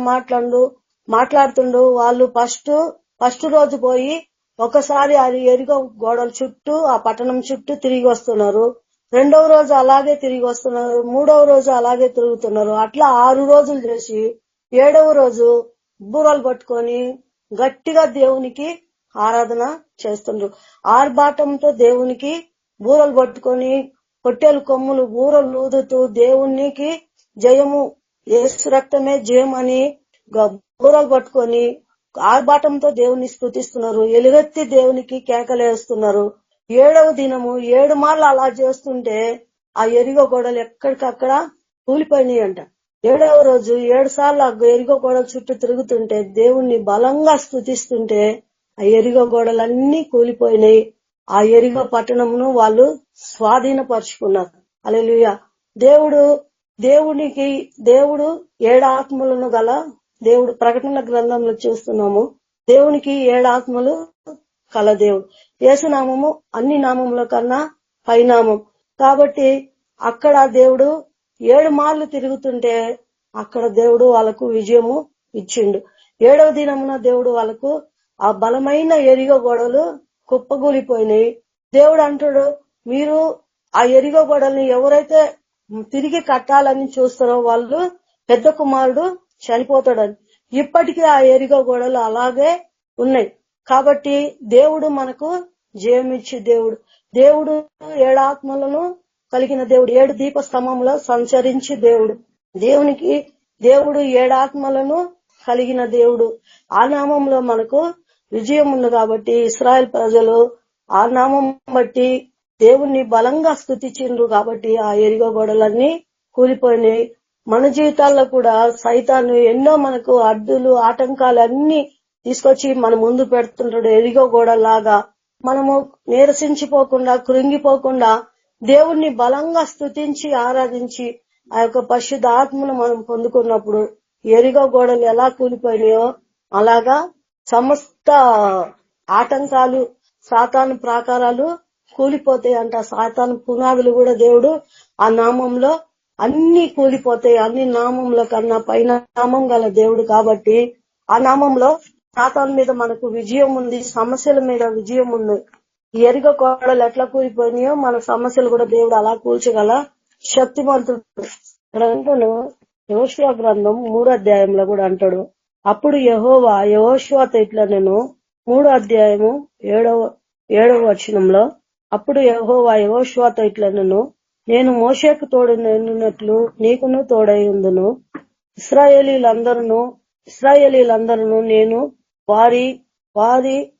మాట్లాడుతుండు. వాళ్ళు ఫస్ట్ రోజు పోయి ఒకసారి అది ఎరిగో గోడల చుట్టూ ఆ పట్టణం చుట్టూ తిరిగి వస్తున్నారు. 2వ రోజు అలాగే తిరిగి వస్తున్నారు. 3వ రోజు అలాగే తిరుగుతున్నారు. అట్లా 6 రోజులు చేసి 7వ రోజు బూరలు పట్టుకొని గట్టిగా దేవునికి ఆరాధన చేస్తుండ్రు. ఆర్భాటంతో దేవునికి బూరలు పట్టుకొని పొట్టేలు కొమ్ములు బూరలు ఊదుతూ దేవునికి జయము, యేసు రక్తమే జయం అని బూరలు పట్టుకొని ఆర్భాటంతో దేవుని స్తుతిస్తున్నారు. ఎలుగెత్తి దేవునికి కేకలేస్తున్నారు. 7వ దినము 7 మార్లు అలా చేస్తుంటే ఆ ఎరిగో గోడలు ఎక్కడికక్కడ కూలిపోయినాయి అంట. 7వ రోజు 7 సార్లు ఆ ఎరిగో గోడల చుట్టూ తిరుగుతుంటే దేవుణ్ణి బలంగా స్తుతిస్తుంటే ఆ ఎరిగో గోడలన్నీ కూలిపోయినాయి. ఆ ఎరిగో పట్టణమును వాళ్ళు స్వాధీనపరుచుకున్నారు. హల్లెలూయా. దేవుడు 7 ఆత్మలను గల దేవుడు. ప్రకటన గ్రంథంలో చూస్తున్నాము, దేవునికి 7 ఆత్మలు కల దేవుడు. యేసు నామము అన్ని నామముల కన్నా పైనామం కాబట్టి అక్కడ దేవుడు 7 మార్లు తిరుగుతుంటే అక్కడ దేవుడు వాళ్ళకు విజయము ఇచ్చిండు. 7వ దినమున దేవుడు వాళ్ళకు ఆ బలమైన ఎరిగో గోడలు కుప్పగూలిపోయినాయి. దేవుడు అంటాడు, మీరు ఆ ఎరిగో గోడల్ని ఎవరైతే తిరిగి కట్టాలని చూస్తారో వాళ్ళు పెద్ద కుమారుడు చనిపోతాడని. ఇప్పటికీ ఆ ఎరిగో గోడలు అలాగే ఉన్నాయి. కాబట్టి దేవుడు మనకు జయమిచ్చి దేవుడు 7 ఆత్మలను కలిగిన దేవుడు, 7 దీప స్తంభంలో సంచరించి దేవుడు. దేవుడు 7 ఆత్మలను కలిగిన దేవుడు. ఆ నామంలో మనకు విజయం ఉంది కాబట్టి ఇశ్రాయేల్ ప్రజలు ఆ నామం బట్టి దేవుణ్ణి బలంగా స్తుతించిండ్రు కాబట్టి ఆ ఎరిగో గోడలన్నీ కూలిపోయినాయి. మన జీవితాల్లో కూడా సైతాను ఎన్నో మనకు అడ్డులు ఆటంకాలు అన్ని తీసుకొచ్చి మన ముందు పెడుతుంటాడు. ఎరిగో గోడలాగా మనము నీరసించిపోకుండా కృంగిపోకుండా దేవుణ్ణి బలంగా స్తుతించి ఆరాధించి ఆ యొక్క పరిశుద్ధ ఆత్మను మనం పొందుకున్నప్పుడు ఎరిగో గోడలు ఎలా కూలిపోయినాయో అలాగా సమస్త ఆటంకాలు సాతాను ప్రాకారాలు కూలిపోతాయి అంట. సాతాను పునాదులు కూడా దేవుడు ఆ నామంలో అన్ని కూలిపోతాయి. అన్ని నామంలో కన్నా పైన నామం గల దేవుడు కాబట్టి ఆ నామంలో సాతాను మీద మనకు విజయం ఉంది, సమస్యల మీద విజయం ఉంది. ఈ ఎరిగో గోడలు ఎట్లా కూలిపోయినాయో మన సమస్యలు కూడా దేవుడు అలా కూల్చగల శక్తిమంతుడు. ఇక్కడ అంటాను యెహోషువ గ్రంథం 3వ అధ్యాయంలో కూడా అంటాడు, అప్పుడు యెహోవా యెహోషువతో ఇట్లా నేను 3వ అధ్యాయము 7వ వచనంలో, అప్పుడు యెహోవా యెహోషువతో ఇట్లా నేను మోషేకు తోడైనట్లు నీకును తోడై ఉందును. ఇశ్రాయేలీలందరూ నేను వారి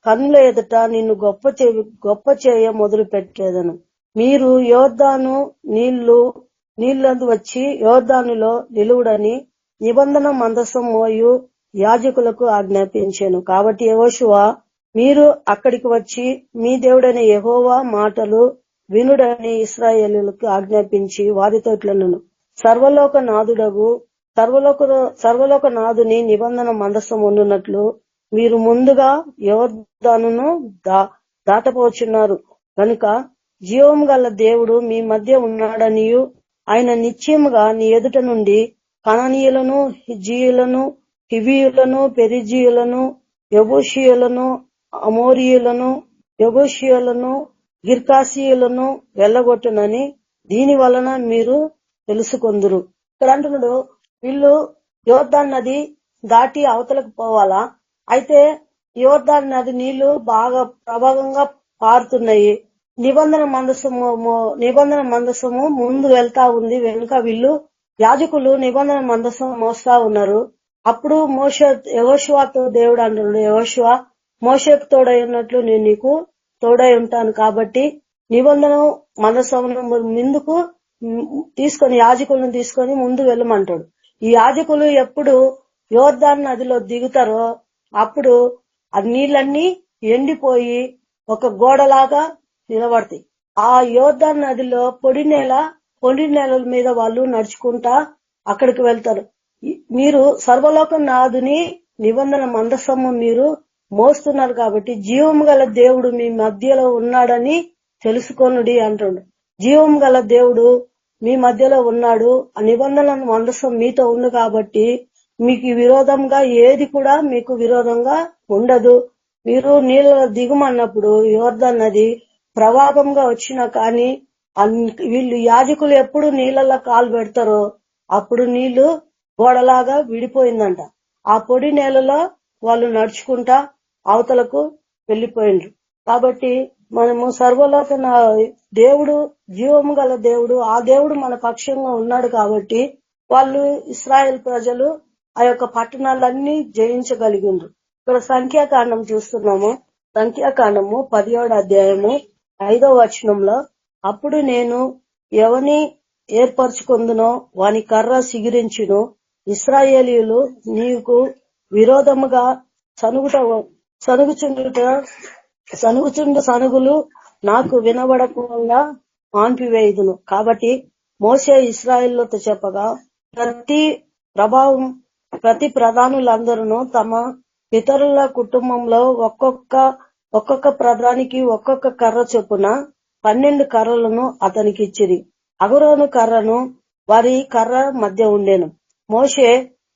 కన్నుల ఎదుట నిన్ను గొప్ప చేయ మొదలు పెట్టేదను. మీరు యోర్దాను నీళ్లందు వచ్చి యోర్దానులో నిలువుడని నిబంధన మందసం మోయు యాజకులకు ఆజ్ఞాపించాను. కాబట్టి యెహోషువ మీరు అక్కడికి వచ్చి మీ దేవుడైన యెహోవా మాటలు వినుడని ఇశ్రాయేలీయులకు ఆజ్ఞాపించి వారితో ఇట్లనెను, సర్వలోక నాథుడగు సర్వలోక నాథుని నిబంధన మందసం ఉండునట్లు మీరు ముందుగా యోర్దానును దాటపోచున్నారు కనుక జీవం గల దేవుడు మీ మధ్య ఉన్నాడనియు ఆయన నిశ్చయముగా నీ ఎదుట నుండి కనానీయులను, హిజ్జీయులను, హివీయులను, పెరిజీయులను, యెబూషీయులను, అమోరీయులను, యెబూషీయులను, గిర్కాసీయులను వెళ్ళగొట్టునని దీని వలన మీరు తెలుసుకొందురు. ఇక్కడ అంటున్నాడు, వీళ్ళు యోర్దాను నది దాటి అవతలకు పోవాలా. అయితే యోర్దాను నది నీళ్లు బాగా ప్రభావంగా పారుతున్నాయి. నిబంధన మందసము ముందు వెళ్తా ఉంది. వెనుక వీళ్ళు యాజకులు నిబంధన మందసం మోస్తా ఉన్నారు. అప్పుడు యెహోషువతో దేవుడు అంటున్నాడు, యెహోషువ మోషేకు తోడై ఉన్నట్లు నేను నీకు తోడై ఉంటాను కాబట్టి నిబంధన మందసమును ముందుకు తీసుకొని యాజకులను తీసుకొని ముందు వెళ్ళమంటాడు. ఈ యాజకులు ఎప్పుడు యోర్దాను నదిలో దిగుతారో అప్పుడు ఆ నీళ్ళన్నీ ఎండిపోయి ఒక గోడలాగా నిలబడతాయి. ఆ యోర్దాను నదిలో పొడి నేలల మీద వాళ్ళు నడుచుకుంటా అక్కడికి వెళ్తారు. మీరు సర్వలోక నాథుని నిబంధన మందసము మీరు మోస్తున్నారు కాబట్టి జీవం గల దేవుడు మీ మధ్యలో ఉన్నాడని తెలుసుకొనుడి అంటుండు. జీవం గల దేవుడు మీ మధ్యలో ఉన్నాడు. ఆ నిబంధన మందసం మీతో ఉంది కాబట్టి మీకు విరోధంగా ఏది కూడా మీకు విరోధంగా ఉండదు. మీరు నీళ్ళలో దిగుమన్నప్పుడు యోర్దాను నది ప్రవాహంగా వచ్చినా కానీ వీళ్ళు యాజకులు ఎప్పుడు నీళ్ళలో కాలు పెడతారో అప్పుడు నీళ్లు గోడలాగా విడిపోయిందంట. ఆ పొడి నేలలో వాళ్ళు నడుచుకుంటా అవతలకు వెళ్లిపోయిండ్రు. కాబట్టి మనము సర్వలోక దేవుడు జీవము గల దేవుడు, ఆ దేవుడు మన పక్షంగా ఉన్నాడు కాబట్టి వాళ్ళు ఇశ్రాయేల్ ప్రజలు ఆ యొక్క పట్టణాలన్నీ జయించగలిగిండ్రు. ఇక్కడ సంఖ్యాకాండం చూస్తున్నాము. సంఖ్యాకాండము 17వ అధ్యాయము 5వ వచనంలో, అప్పుడు నేను ఎవని ఏర్పరచుకుందునో వాని కర్ర సిగిరించును, ఇశ్రాయేలీయులు నీకు విరోధముగా సనుగుచుండు సనుగులు నాకు వినబడకుండా మాన్పివేయుదును. కాబట్టి మోషే ఇశ్రాయేలుతో చెప్పగా ప్రతి ప్రధానులందరూ తమ పితరుల కుటుంబంలో ఒక్కొక్క ప్రధానికి ఒక్కొక్క కర్ర చొప్పున 12 కర్రలను అతనికి ఇచ్చిరి. అహరోను కర్రను వారి కర్ర మధ్య ఉండెను. మోషే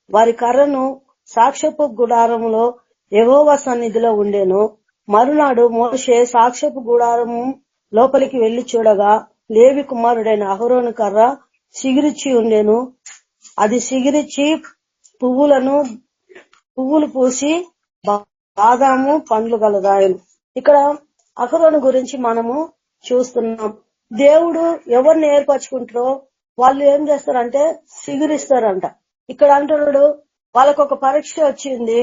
వారి కర్రను సాక్ష్యపు గుడారములో యెహోవా సన్నిధిలో ఉండెను. మరునాడు మోషే సాక్ష్యపు గుడారము లోపలికి వెళ్లి చూడగా లేవి కుమారుడైన అహరోను కర్ర సిగిరిచ్చి ఉండెను. అది సిగిరిచ్చి పువ్వులు పూసి బాదాము పండ్లు గలదాయను. ఇక్కడ అహరోను గురించి మనము చూస్తున్నాం. దేవుడు ఎవరిని ఏర్పరచుకుంటారో వాళ్ళు ఏం చేస్తారంటే సిగిరిస్తారంట. ఇక్కడ అంటున్నాడు వాళ్ళకు ఒక పరీక్ష వచ్చింది.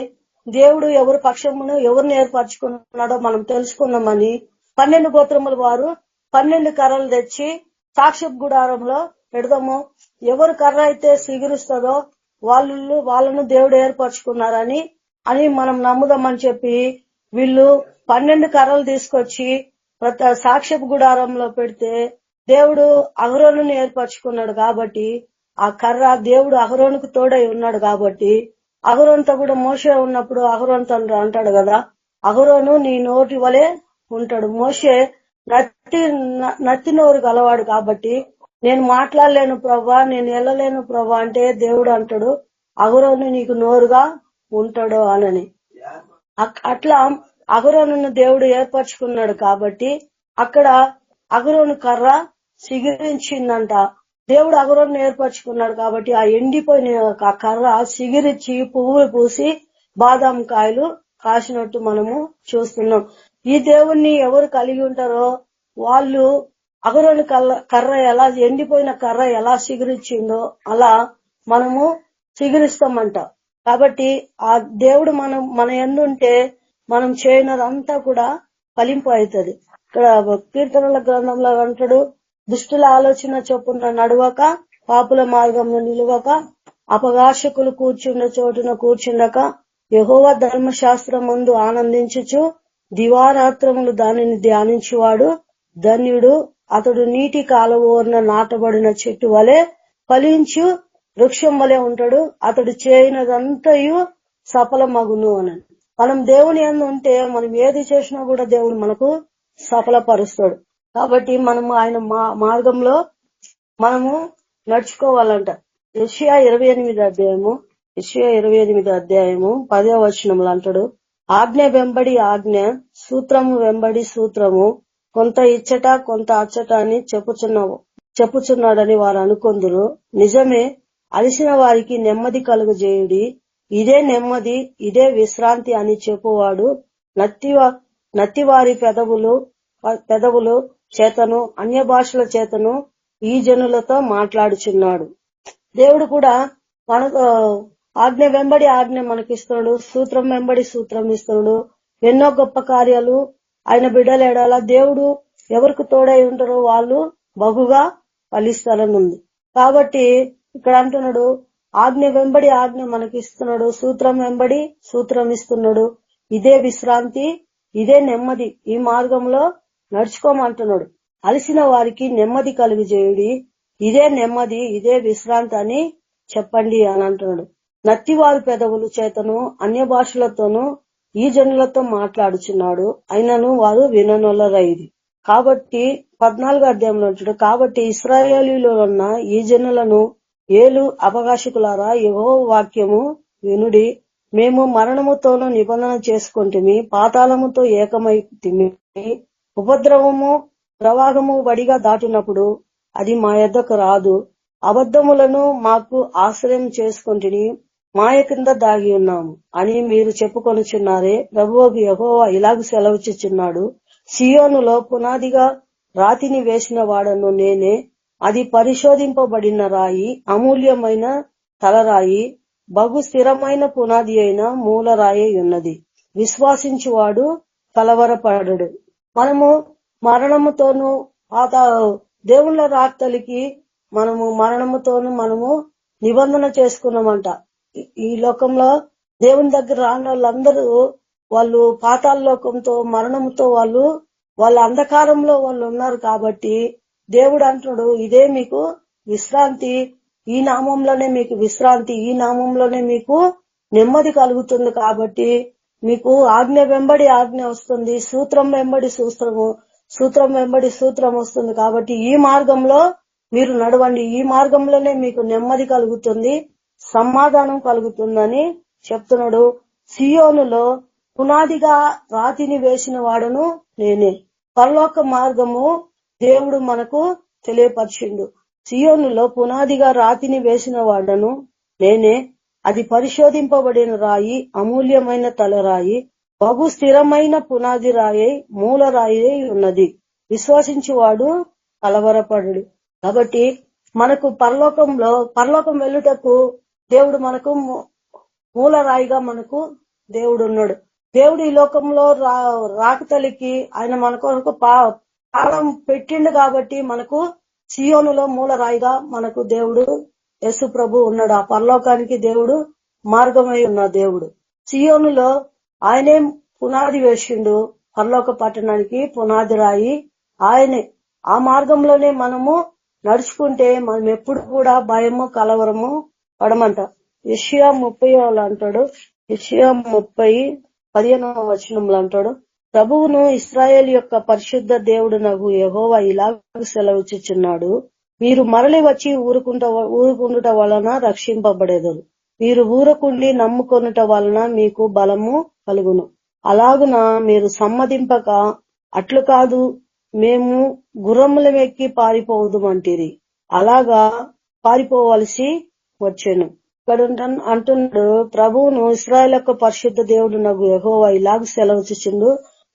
దేవుడు ఎవరు పక్షమును ఎవరిని ఏర్పరచుకున్నాడో మనం తెలుసుకున్నామని 12 గోత్రముల వారు 12 కర్రలు తెచ్చి సాక్ష్యపు గుడారంలో పెడదాము. ఎవరు కర్ర అయితే సిగిరిస్తుందో వాళ్ళను దేవుడు ఏర్పరచుకున్నారని మనం నమ్ముదామని చెప్పి వీళ్ళు 12 కర్రలు తీసుకొచ్చి సాక్ష్యపు గుడారంలో పెడితే దేవుడు అహరోనుని ఏర్పరచుకున్నాడు కాబట్టి ఆ కర్ర దేవుడు అహరోనుకు తోడై ఉన్నాడు కాబట్టి అహరోనుతో కూడా మోషే ఉన్నప్పుడు అహరోనుతో అంటాడు కదా, అహరోను నీ నోటి వలె ఉంటాడు. మోషే నత్తి నోరు గలవాడు కాబట్టి నేను మాట్లాడలేను ప్రభా, నేను వెళ్ళలేను ప్రభా అంటే దేవుడు అంటాడు అహరోను నీకు నోరుగా ఉంటాడు అనని. అట్లా అహరోనును దేవుడు ఏర్పరచుకున్నాడు కాబట్టి అక్కడ అహరోను కర్ర సిగిరించిందంట. దేవుడు అహరోను ఏర్పరచుకున్నాడు కాబట్టి ఆ ఎండిపోయిన ఆ కర్ర సిగిరిచ్చి పువ్వులు పూసి బాదాం కాయలు కాసినట్టు మనము చూస్తున్నాం. ఈ దేవుణ్ణి ఎవరు కలిగి ఉంటారో వాళ్ళు అహరోను కర్ర ఎలా ఎండిపోయిన కర్ర ఎలా సిగిరిచ్చిందో అలా మనము సిగిరిస్తామంట. కాబట్టి ఆ దేవుడు మన యందుంటే మనం చేయనదంతా కూడా ఫలింపు అవుతుంది. ఇక్కడ కీర్తనల గ్రంథంలో అంటాడు, దుష్టుల ఆలోచన చొప్పున నడవక, పాపుల మార్గంలో నిలవక, అపఘాషకులు కూర్చుండ చోటున కూర్చుండక, యెహోవా ధర్మశాస్త్రమందు ఆనందించుచు దివారాత్రములు దానిని ధ్యానించువాడు ధన్యుడు. అతడు నీటి కాలువోర్న నాటబడిన చెట్టు వలె ఫలించు వృక్షం వలె ఉంటాడు, అతడు చేయనదంతయు సఫలమగును అని. మనం దేవుని యందు ఉంటే మనం ఏది చేసినా కూడా దేవుడు మనకు సఫలపరుస్తాడు. కాబట్టి మనము ఆయన మార్గంలో మనము నడుచుకోవాలంట. యెషయా 28 అధ్యాయము 10వ వచనంలో అంటాడు, ఆజ్ఞ వెంబడి ఆజ్ఞ, సూత్రము వెంబడి సూత్రము, కొంత ఇచ్చట కొంత అచ్చట అని చెప్పుచున్నాడని వారు అనుకొందురు. నిజమే, అలసిన వారికి నెమ్మది కలుగజేయుడి, ఇదే నెమ్మది, ఇదే విశ్రాంతి అని చెప్పువాడు నత్తివారి పెదవులు చేతను అన్య భాషల చేతను ఈ జనులతో మాట్లాడుచున్నాడు. దేవుడు కూడా మనకు ఆజ్ఞ వెంబడి ఆజ్ఞ మనకిస్తున్నాడు, సూత్రం వెంబడి సూత్రం ఇస్తున్నాడు. ఎన్నో గొప్ప కార్యాలు ఆయన బిడ్డలు ఎడాల దేవుడు ఎవరికి తోడై ఉంటారో వాళ్ళు బహుగా ఫలిస్తారని ఉంది. కాబట్టి ఇక్కడ అంటున్నాడు, ఆజ్ఞ వెంబడి ఆజ్ఞ మనకిస్తున్నాడు, సూత్రం వెంబడి సూత్రం ఇస్తున్నాడు. ఇదే విశ్రాంతి, ఇదే నెమ్మది, ఈ మార్గంలో నడుచుకోమంటున్నాడు. అలసిన వారికి నెమ్మది కలుగజేయుడి, ఇదే నెమ్మది, ఇదే విశ్రాంతి అని చెప్పండి అని అంటున్నాడు. నత్తివారి పెదవులు చేతను అన్య భాషలతోనూ ఈ జనులతో మాట్లాడుచున్నాడు, అయినను వారు విననొల్లరైది. కాబట్టి 14వ అధ్యాయంలో అంటాడు, కాబట్టి ఇశ్రాయేలీలో ఉన్న ఈ జనులను ఏలు అపకాశకులారా, యెహోవా వాక్యము వినుడి. మేము మరణముతోనూ నిబంధన చేసుకొంటిమి, పాతాళముతో ఏకమైతిమి. ఉపద్రవము ప్రవాహము వడిగా దాటినప్పుడు అది మా యొద్దకు రాదు. అబద్ధములను మాకు ఆశ్రయం చేసుకొంటిని, మాయ కింద దాగి ఉన్నాము అని మీరు చెప్పుకొనుచున్నారే. ప్రభువు యెహోవా ఇలాగ సెలవుచుచున్నాడు, సియోనులో పునాదిగా రాతిని వేసిన వాడను నేనే. అది పరిశోధింపబడిన రాయి, అమూల్యమైన తలరాయి, బహు స్థిరమైన పునాది అయిన మూలరాయి ఉన్నది. విశ్వాసించువాడు కలవరపడడు. మనము మరణముతోనూ దేవుళ్ళ రాక్తలికి మరణముతోనూ మనము నిబంధన చేసుకున్నామంట. ఈ లోకంలో దేవుని దగ్గర రాని వాళ్ళందరూ వాళ్ళు పాతాళ లోకంతో మరణంతో వాళ్ళ అంధకారంలో వాళ్ళు ఉన్నారు. కాబట్టి దేవుడు అంటున్నాడు, ఇదే మీకు విశ్రాంతి, ఈ నామంలోనే మీకు విశ్రాంతి, ఈ నామంలోనే మీకు నెమ్మది కలుగుతుంది. కాబట్టి మీకు ఆజ్ఞ వెంబడి ఆజ్ఞ వస్తుంది, సూత్రం వెంబడి సూత్రం వెంబడి సూత్రం వస్తుంది. కాబట్టి ఈ మార్గంలో మీరు నడవండి, ఈ మార్గంలోనే మీకు నెమ్మది కలుగుతుంది, సమాధానం కలుగుతుందని చెప్తున్నాడు. సియోనులో పునాదిగా రాతిని వేసిన వాడును నేనే. పరలోక మార్గము దేవుడు మనకు తెలియపరిచిండు. సియోనులో పునాదిగా రాతిని వేసిన వాడను నేనే. అది పరిశోధింపబడిన రాయి, అమూల్యమైన తలరాయి, బహు స్థిరమైన పునాది రాయి, మూల రాయి ఉన్నది. విశ్వసించువాడు కలవరపడు. కాబట్టి మనకు పరలోకం వెళ్ళుటకు దేవుడు మనకు మూల రాయిగా మనకు దేవుడు ఉన్నాడు. దేవుడు ఈ లోకంలో రాకతలికి ఆయన మన కొరకు పాదం పెట్టిండు. కాబట్టి మనకు సియోనులో మూల రాయిగా మనకు దేవుడు యేసు ప్రభు ఉన్నాడు. ఆ పరలోకానికి దేవుడు మార్గమై ఉన్న దేవుడు. సియోనులో ఆయనే పునాది వేసిండు, పరలోక పట్టణానికి పునాది రాయి ఆయనే. ఆ మార్గంలోనే మనము నడుచుకుంటే మనం ఎప్పుడు కూడా భయము కలవరము పడమంట. యెషయా 30 అంటాడు, యెషయా 30:15వ వచనంలో అంటాడు, ప్రభువును ఇశ్రాయేలు యొక్క పరిశుద్ధ దేవుడునగు యెహోవా ఇలాగ సెలవుచుచున్నాడు, మీరు మరలి వచ్చి ఊరుకుండుట వలన రక్షింపబడెదరు. మీరు ఊరకుండి నమ్ముకొనుట వలన మీకు బలము కలుగును. అలాగున మీరు సమ్మతింపక అట్లు కాదు, మేము గుర్రముల ఎక్కి పారిపోదుమంటిరి, అలాగా పారిపోవలసి వచ్చెను. ఇక్కడ అంటున్నాడు, ప్రభువును ఇశ్రాయేలు యొక్క పరిశుద్ధ దేవుడు నగు యెహోవా ఇలాగ సెలవుచుచుండు,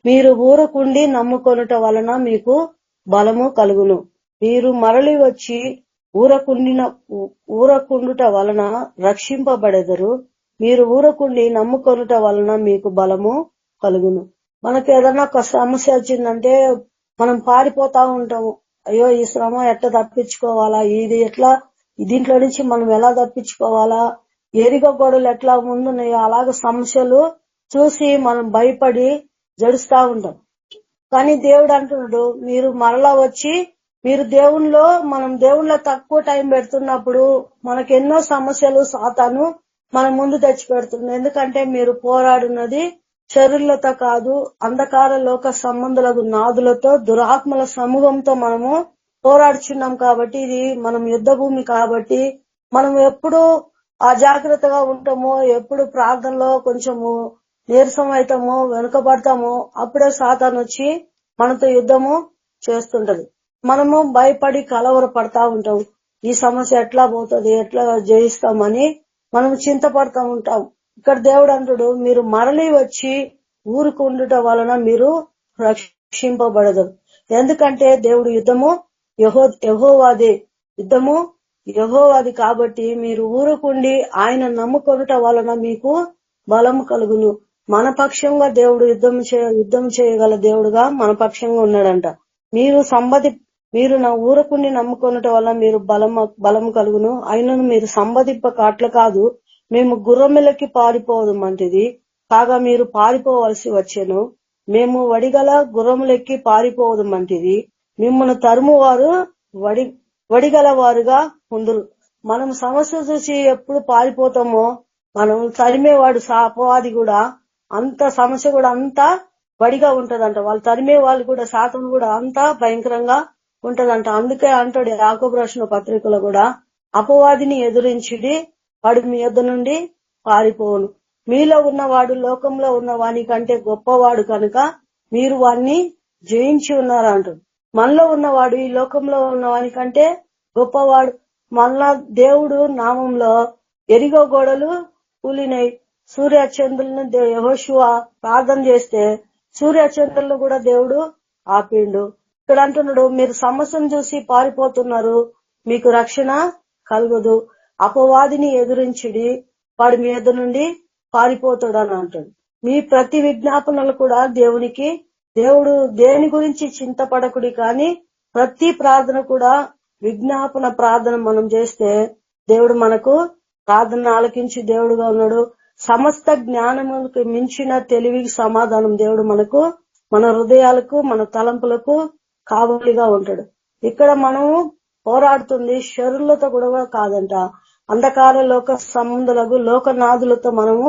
మీరు ఊరకుండి నమ్ముకొనుట వలన మీకు బలము కలుగును. మీరు మరలి వచ్చి ఊరకుండుట వలన రక్షింపబడెదరు. మీరు ఊరకుండి నమ్ముకొనుట వలన మీకు బలము కలుగును. మనకు ఏదన్నా ఒక సమస్య వచ్చిందంటే మనం పారిపోతా ఉంటాము. అయ్యో ఈ శ్రమ ఎట్లా తప్పించుకోవాలా, ఇది ఎట్లా, దీంట్లో నుంచి మనం ఎలా తప్పించుకోవాలా, ఎరిగో గొడవలు ఎట్లా ముందున్నాయో అలాగ సమస్యలు చూసి మనం భయపడి జడుస్తా ఉంటాం. కానీ దేవుడు అంటున్నాడు, మీరు మరలా వచ్చి మీరు మనం దేవుళ్ళ తక్కువ టైం పెడుతున్నప్పుడు మనకు ఎన్నో సమస్యలు సాతాను మన ముందు తెచ్చి పెడుతుంది. ఎందుకంటే మీరు పోరాడున్నది శరీరులతో కాదు, అంధకార లోక సంబంధులకు నాదులతో, దురాత్మల సమూహంతో మనము పోరాడుచున్నాం. కాబట్టి ఇది మనం యుద్ధ భూమి. కాబట్టి మనం ఎప్పుడు అజాగ్రత్తగా ఉంటామో, ఎప్పుడు ప్రార్థనలో కొంచెము నీరసం అవుతామో, వెనుకబడతామో, అప్పుడే సాతాను వచ్చి మనతో యుద్ధము చేస్తుంటది. మనము భయపడి కలవరపడతా ఉంటాం. ఈ సమస్య ఎట్లా పోతుంది, ఎట్లా జయిస్తామని మనం చింతపడతా ఉంటాం. ఇక్కడ దేవుడు అంటాడు, మీరు మరలి వచ్చి ఊరుకు ఉండుట వలన మీరు రక్షింపబడదు. ఎందుకంటే దేవుడు యుద్ధము యెహోవాదే, యుద్ధము యెహోవాది. కాబట్టి మీరు ఊరుకుండి ఆయన నమ్ముకొనుట వలన మీకు బలము కలుగును. మన పక్షంగా దేవుడు యుద్ధం చేయగల దేవుడుగా మన పక్షంగా ఉన్నాడంట. మీరు నా ఊరకుని నమ్ముకొనుట వల్ల మీరు బలము కలుగును. అయినను మీరు సంబదింపక అట్ల కాదు, మేము గుర్రములకి పారిపోవమంటిది, కాగా మీరు పారిపోవలసి వచ్చెను. మేము వడిగల గుర్రములెక్కి పారిపోవమంటిది, మిమ్మల్ని తరుము వారు వడిగల వారుగా ఉందురు. మనం సమస్య చూసి ఎప్పుడు పారిపోతామో, మనం తరిమేవాడు అపవాది కూడా అంత సమస్య కూడా అంతా వడిగా ఉంటదంట. వాళ్ళు తరిమే వాళ్ళు కూడా, శాతం కూడా అంతా భయంకరంగా ఉంటదంట. అందుకే అంటాడు యాకోబు రాసిన పత్రికలో కూడా, అపవాదిని ఎదురించిడి, వాడు మీ యొద్ద నుండి పారిపోవును. మీలో ఉన్నవాడు లోకంలో ఉన్న వాని కంటే గొప్పవాడు కనుక మీరు వాణ్ణి జయించి ఉన్నారు అంటాడు. మనలో ఉన్నవాడు ఈ లోకంలో ఉన్న వాని కంటే గొప్పవాడు. మళ్ళా దేవుడు నామంలో ఎరిగో గోడలు కూలినాయి. సూర్యచంద్రులను యెహోషువ ప్రార్థన చేస్తే సూర్యచంద్రులను కూడా దేవుడు ఆపిండు. ఇక్కడ అంటున్నాడు, మీరు సమస్యను చూసి పారిపోతున్నారు, మీకు రక్షణ కలుగదు. అపవాదిని ఎదురించిడి, వాడి మీ యొద్ద నుండి పారిపోతాడు అని అంటాడు. మీ ప్రతి విజ్ఞాపనలు కూడా దేవుడు దేని గురించి చింతపడకుడి, కానీ ప్రతి ప్రార్థన కూడా విజ్ఞాపన ప్రార్థన మనం చేస్తే దేవుడు మనకు ప్రార్థన ఆలకించి దేవుడుగా ఉన్నాడు. సమస్త జ్ఞానములకు మించిన తెలివికి సమాధానం దేవుడు మనకు, మన హృదయాలకు, మన తలంపులకు కావలిగా ఉంటాడు. ఇక్కడ మనము పోరాడుతుంది శరీరులతో కూడా కాదంట, అంధకార లోక సంబంధులకు లోకనాథులతో మనము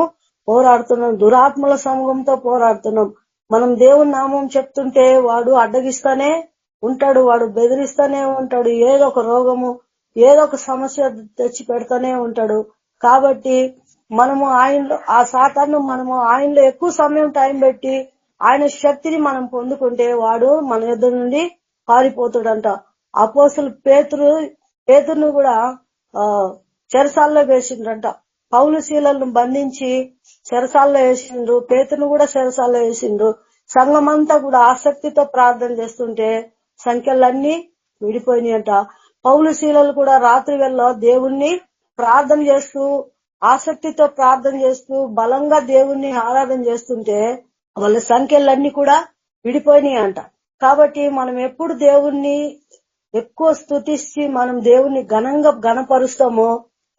పోరాడుతున్నాం, దురాత్మల సమూహంతో పోరాడుతున్నాం. మనం దేవుని నామం చెప్తుంటే వాడు అడ్డగిస్తానే ఉంటాడు, వాడు బెదిరిస్తానే ఉంటాడు, ఏదో ఒక రోగము, ఏదో ఒక సమస్య తెచ్చి పెడతానే ఉంటాడు. కాబట్టి మనము ఆ సాతాను మనము ఆయనలో ఎక్కువ సమయం టైం పెట్టి ఆయన శక్తిని మనం పొందుకుంటే వాడు మన యొద్ద నుండి పారిపోతాడంట. అపోస్తలుడు పేతురును కూడా చెరసాల్లో వేసిండ్రంట. పౌలు శీలను బంధించి చెరసాల్లో వేసిండ్రు, పేతురును కూడా చెరసాల్లో వేసిండ్రు. సంఘమంతా కూడా ఆసక్తితో ప్రార్థన చేస్తుంటే సంఖ్యలన్నీ విడిపోయినాయంట. పౌలు శీలలు కూడా రాత్రి వేళ దేవుణ్ణి ప్రార్థన చేస్తూ, ఆసక్తితో ప్రార్థన చేస్తూ, బలంగా దేవుణ్ణి ఆరాధన చేస్తుంటే వాళ్ళ సంఖ్యలన్నీ కూడా విడిపోయినాయంట. కాబట్టి మనం ఎప్పుడు దేవుణ్ణి ఎక్కువ స్తుతించి మనం దేవుణ్ణి ఘనపరుస్తామో